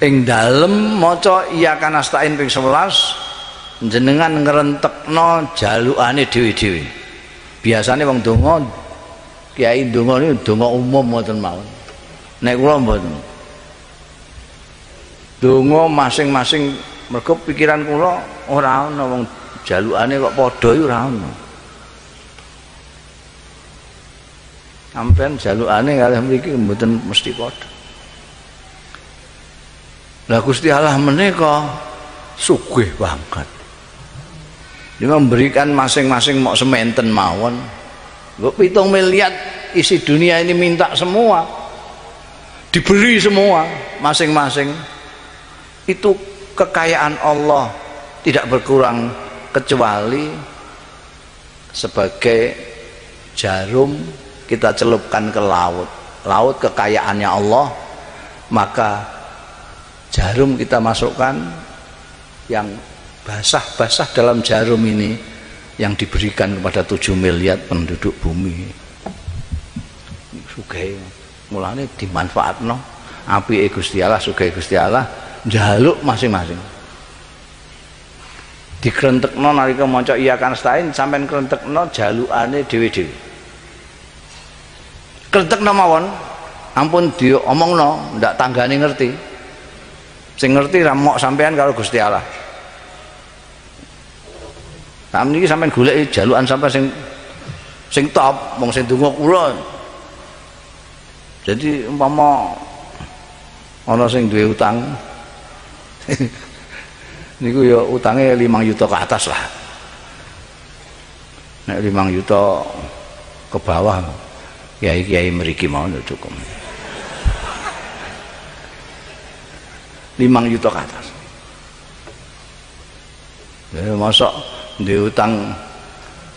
Ing dalem maca iya kan nasta'in ping 11 jenengan ngrentekno jalukane dhewe-dhewe. Biasane wong donga kiai donga niku donga umum ngoten mawon. Nek kula mboten. Donga masing-masing mergo pikiran kula ora ana wong jalukane kok padha iku ora ana. Sampeyan jalukane kalih mriki mboten mesti padha. Lah Gusti Allah menika sugih banget. Dia memberikan masing-masing mau sementen mawon. 7 miliar isi dunia ini minta semua. Diberi semua masing-masing. Itu kekayaan Allah tidak berkurang kecuali sebagai jarum kita celupkan ke laut. Laut kekayaannya Allah, maka jarum kita masukkan yang basah-basah dalam jarum ini yang diberikan kepada 7 miliar penduduk bumi. Sugih mulane dimanfaatno apike Gusti Allah, sugih Gusti Allah njaluk masing-masing. Dikrentekno nalika maca iya kan stain sampean krentekno jalukane dhewe-dhewe. Krentekno mawon ampun diomongno ndak tanggane ngerti. Sing ngerti ra mok sampean karo Gusti Allah. Nah niki sampean goleki jalukan sampean sing top, wong sing donga kula. Jadi umpama ana sing duwe utang niku ya utange 5 juta ke atas lah. Nek 5 juta ke bawah kiai-kiai mriki mau cukup. 5 juta ke atas. Ya mosok duwe utang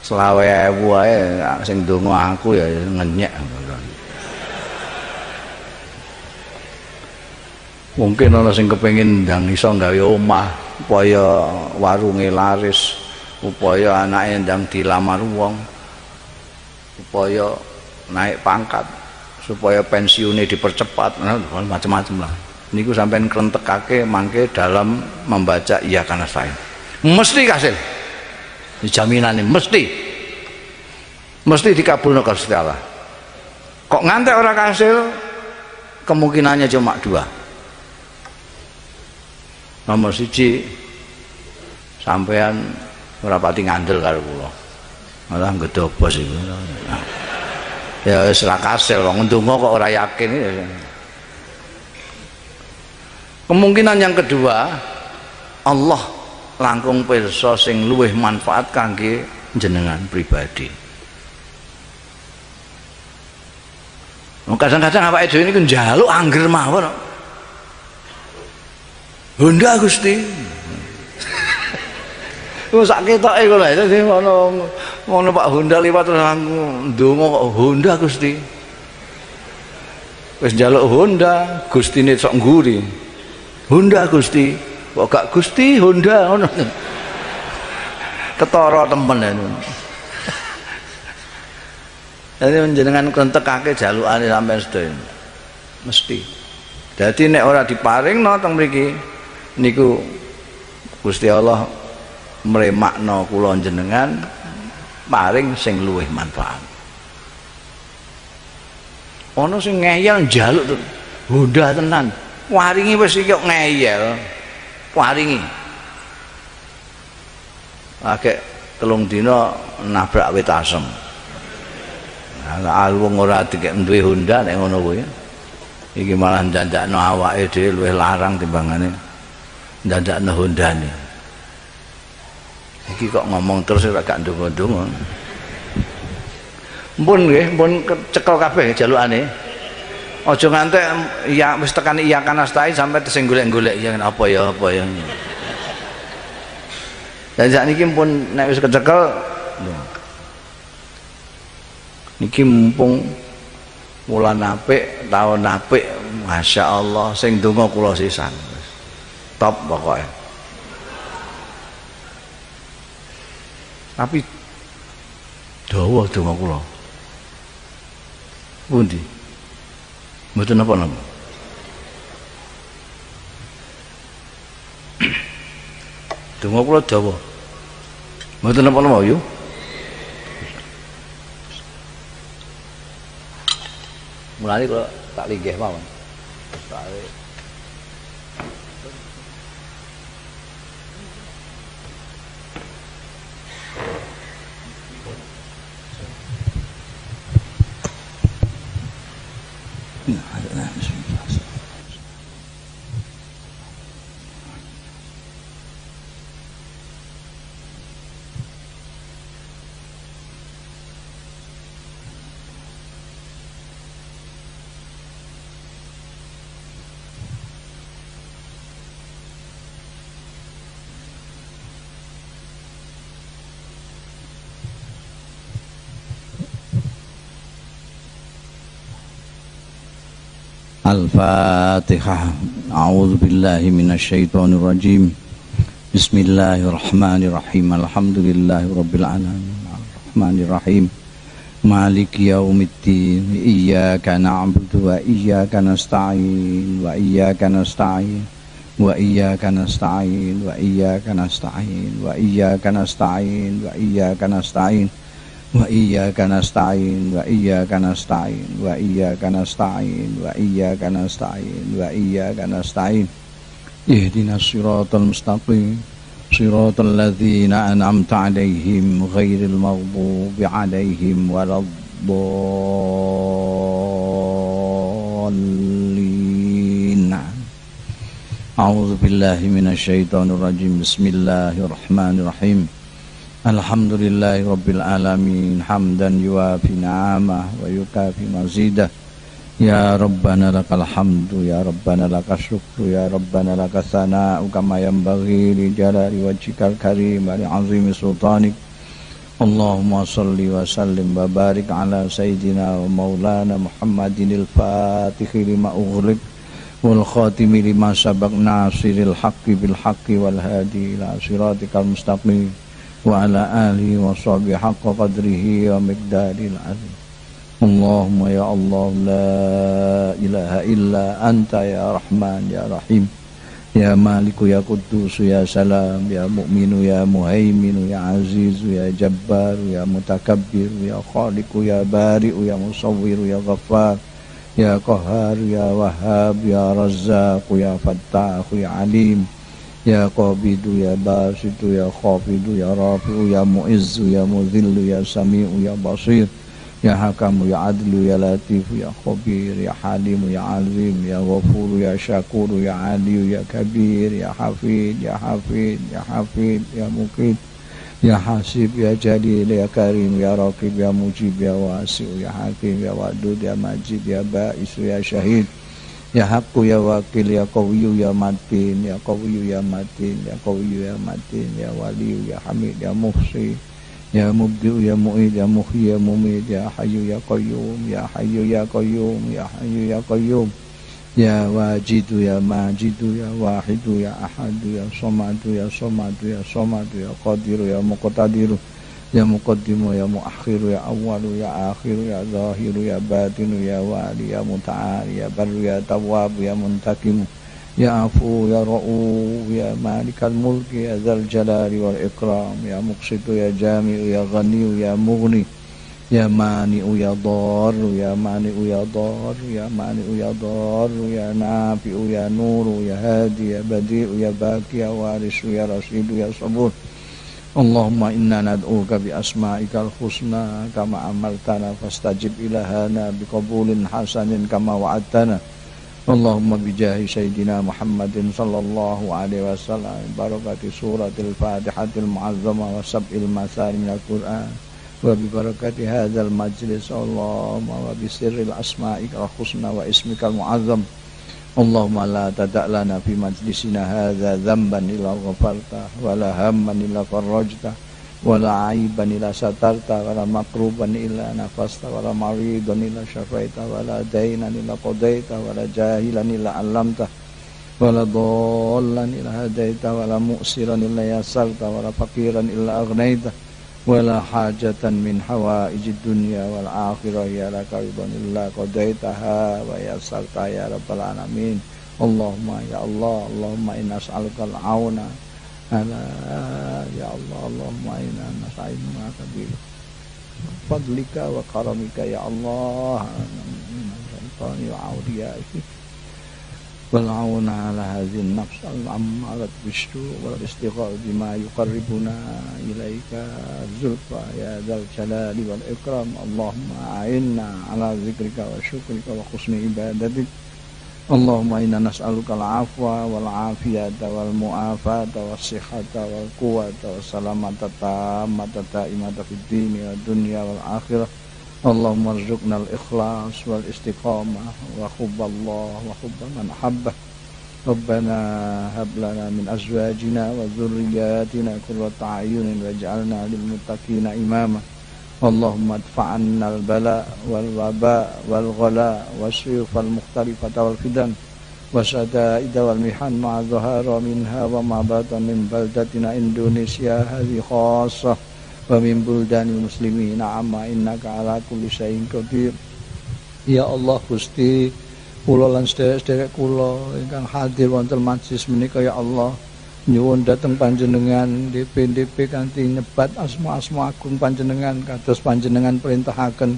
20.000 wae sing donga aku ya ngenyek. Mungkin ana sing kepengin ndang iso gawe omah, upaya warunge laris, upaya anake ndang dilamar wong, upaya naik pangkat, supaya pensiune dipercepat, macam-macam lah. Niku sampean krentekake mangke dalam membaca iya kana sae. Mesti kasil. Jaminane mesti dikabulno Gusti Allah. Kok ngantek ora kasil, kemungkinannya cuma 2. Nomor 1 sampean ora pati ngandel karo kula. Malah gedobos iku. Ya wis ra kasil wong ndonga kok ora yakin. Kemungkinan yang kedua, Allah langkung pirsa sing luwih manfaat kangge jenengan pribadi. Kadang-kadang awake dhewe niku njaluk angger mawon. Honda Gusti. Wong sak ketoke kok lha dadi ngono Pak Honda liwat terus ndonga kok Honda Gusti. Wis njaluk Honda, Gustine sok ngguri. Honda Gusti, kok gak Gusti Honda ngono. Ketara temen ngono. Jadi jenengan krentekake jalukane sampean sedaya. Mesti. Dadi nek ora diparingno teng mriki niku Gusti Allah mremakno kula jenengan paring sing luwih manfaat. Ana sing ngeyel njaluk Honda tenan. Waringi wis iki kok ngeyel. Waringi. Akeh 3 dina nabrak wit asem. Lah wong ora dikek duwe Honda nek ngono kuwi. Iki malah ndandakno awake dhewe luwih larang timbangane ndandakno Hondane. Iki kok ngomong terus ora gak ndonga-ndonga. Mpun nggih, mpun cekel kabeh jalukane. Aja ngantek ya wis tekan iya kan astai sampai sing golek-golek ya apa ya. Dan sakniki mpun nek wis kecekel niki mumpung wulan apik, taun apik, Masya Allah sing donga kula sisan. Top pokoknya. Tapi dawa donga kula. Pundi? Mboten napa-napa. Donga kula dawa. Mboten napa-napa yo. Mulane kula tak linggih mawon. Soale الفاتحة. أعوذ بالله من الشيطان الرجيم. بسم الله الرحمن الرحيم. الحمد لله رب العالمين الرحمن الرحيم مالك يوم الدين. إياك نعبد وإياك نستعين وإياك نستعين وإياك نستعين وإياك نستعين وإياك نستعين وإياك نستعين وإياك نستعين وإياك نستعين وإياك نستعين وإياك نستعين وإياك نستعين اهدنا الصراط المستقيم صراط الذين أنعمت عليهم غير المغضوب عليهم ولا الضالين. أعوذ بالله من الشيطان الرجيم. بسم الله الرحمن الرحيم. الحمد لله رب العالمين حمدا يوافي نعمه ويكافي مزيده. يا ربنا لك الحمد يا ربنا لك الشكر يا ربنا لك الثناء كما ينبغي لجلال وجهك الكريم ولعظيم سلطانك. اللهم صل وسلم وبارك على سيدنا ومولانا محمد الفاتح لما أغلق والخاتم لما سبق ناصر الحق بالحق والهادي إلى صراطك المستقيم وعلى آله وصحبه حق قدره ومقداره العظيم. اللهم يا الله لا إله إلا أنت يا رحمن يا رحيم يا مالك يا قدوس يا سلام يا مؤمن يا مهيمن يا عزيز يا جبار يا متكبر يا خالق يا بارئ يا مصور يا غفار يا قهار يا وهاب يا رزاق يا فتاح يا عليم يا قابض يا باسط يا خافض يا رافع يا معز يا مذل يا سميع يا بصير يا حكم يا عدل يا لطيف يا خبير يا حليم يا عظيم يا غفور يا شكور يا علي يا كبير يا حفيظ يا حفيظ يا حفيظ يا مقيت يا حاسب يا جليل يا كريم يا راقب يا مجيب يا واسع يا حكيم يا ودود يا مجيد يا بائس يا شهيد يا حق يا وكيل يا قوي يا متين يا قوي يا متين يا قوي يا متين يا ولي يا حميد يا محصي يا مبدئ يا معيد يا محيي يا مميت يا حي يا قيوم يا حي يا قيوم يا حي يا قيوم يا واجد يا ماجد يا واحد يا أحد يا صمد يا صمد يا صمد يا قادر يا مقتدر يا مقدم يا مؤخر يا أول يا آخر يا ظاهر يا باطن يا والي يا متعال يا بر يا تواب يا منتقم يا عفو يا رؤوف يا مالك الملك يا ذا الجلال والإكرام يا مقسط يا جامع يا غني يا مغني يا مانع يا ضار يا مانع يا ضار يا مانع يا ضار يا نافع يا نور يا هادي يا بديع يا باقي يا وارث يا رشيد يا صبور. اللهم إنا ندعوك بأسمائك الحسنى كما أمرتنا فاستجب إلهنا بقبول حسن كما وعدتنا. اللهم بجاه سيدنا محمد صلى الله عليه وسلم بركة سورة الفاتحة المعظمة وسبع المثاني من القرآن وببركة هذا المجلس اللهم وبسر الأسمائك الحسنى واسمك المعظم. اللهم لا تدع لنا في مجلسنا هذا ذنبا إلا غفرته ولا هما إلا فرجته ولا عيبا إلا سترته ولا مكروبا إلا نفسته ولا مريضا إلا شفيته ولا دينا إلا قضيته ولا جاهلا إلا علمته ولا ضالا إلا هديته ولا مؤسرا إلا يسرته ولا فقيرا إلا أغنيته ولا حاجة من حوائج الدنيا والآخرة يا لك رضا إلا قضيتها ويسرتها يا رب العالمين. اللهم يا الله اللهم إنا نسألك العون على يا الله اللهم إنا نستعينك بفضلك وكرمك يا الله الشيطان وأوليائه والعون على هذه النفس الأمارة بالسوء والاستغاثة بما يقربنا إليك زلفى يا ذا الجلال والإكرام اللهم أعنا على ذكرك وشكرك وحسن عبادتك اللهم إنا نسألك العفو والعافية والمعافاة والصحة والقوة والسلامة التامة الدائمة في الدين والدنيا والآخرة اللهم ارزقنا الإخلاص والاستقامة وحب الله وحب من أحبه ربنا هب لنا من أزواجنا وذرياتنا قرة أعين واجعلنا للمتقين إماما اللهم ادفع عنا البلاء والوباء والغلاء والسيوف المختلفة والفتن والشدائد والمحن ما ظهر منها وما بطن من بلدتنا إندونيسيا هذه خاصة ومن بلدان المسلمين عما إنك على كل شيء قدير Ya Allah Gusti kula lan sedherek kula ingkang hadir wonten majelis menika ya Allah nyuwun dhateng panjenengan DP kanthi nyebat asma-asma agung panjenengan kados panjenengan perintahaken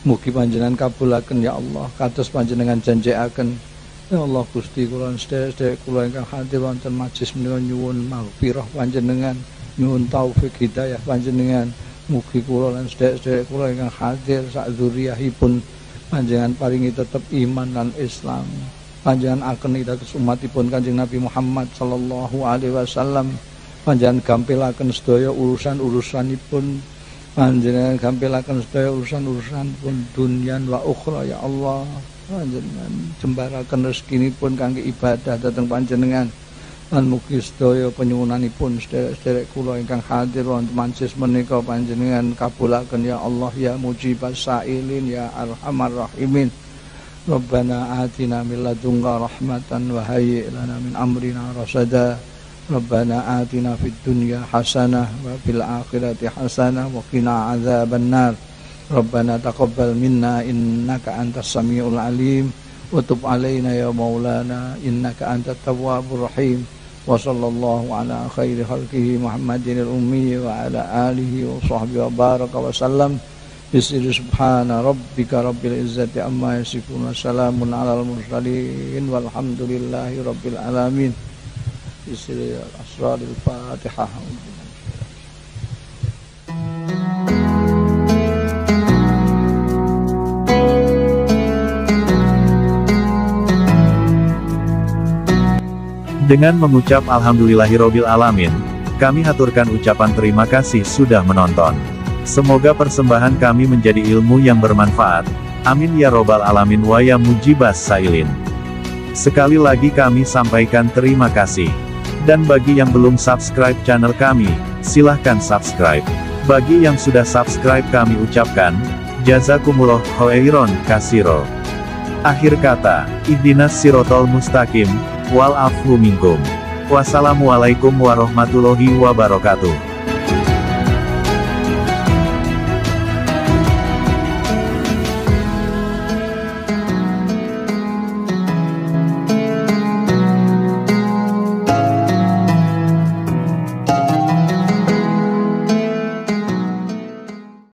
mugi panjenengan kabulaken ya Allah kados panjenengan janjikaken ya Allah Gusti kula lan sedherek kula ingkang hadir wonten majelis menika nyuwun maghfirah panjenengan nyuwun taufik hidayah panjenengan mugi kula lan sedherek kula ingkang hadir sak dzurriyyahipun panjenengan paringi tetep iman lan Islam panjenengan akeni dados umatipun Kanjeng Nabi Muhammad sallallahu alaihi wasallam panjenengan gampilaken sedaya urusan-urusanipun panjenengan gampilaken sedaya urusan-urusanipun dunyan wa ukhra ya Allah panjenengan jembaraken rezekinipun kangge ibadah dhateng panjenengan lan mugi sedaya penyuwunanipun sedherek kula ingkang hadir wonten majelis menika panjenengan kabulaken ya Allah ya mujibas sailin ya arhamar rahimin Rabbana atina min ladunka rahmatan wa hayyi' lana min amrina rasada Rabbana atina fid dunya hasanah wa fil akhirati hasanah wa qina adzabannar Rabbana taqabbal minna innaka antas samiul alim wa tub alaina ya maulana innaka antat tawwabur rahim wa sallallahu ala khairi khalqihi Muhammadin al-ummi wa ala alihi wa sahbihi wa baraka wa sallam bisri subhana rabbika rabbil izzati amma yasifun wa salamun alal mursalin walhamdulillahi rabbil alamin bisri asraril fatihah. Dengan mengucap alhamdulillahirobbil alamin, kami haturkan ucapan terima kasih sudah menonton. Semoga persembahan kami menjadi ilmu yang bermanfaat. Amin ya robbal alamin wa ya mujibas sailin. Sekali lagi kami sampaikan terima kasih. Dan bagi yang belum subscribe channel kami, silahkan subscribe. Bagi yang sudah subscribe kami ucapkan, jazakumullah khairon kasiro. Akhir kata, ihdinas sirotol mustaqim, wal afu minkum. Wassalamualaikum warahmatullahi wabarakatuh.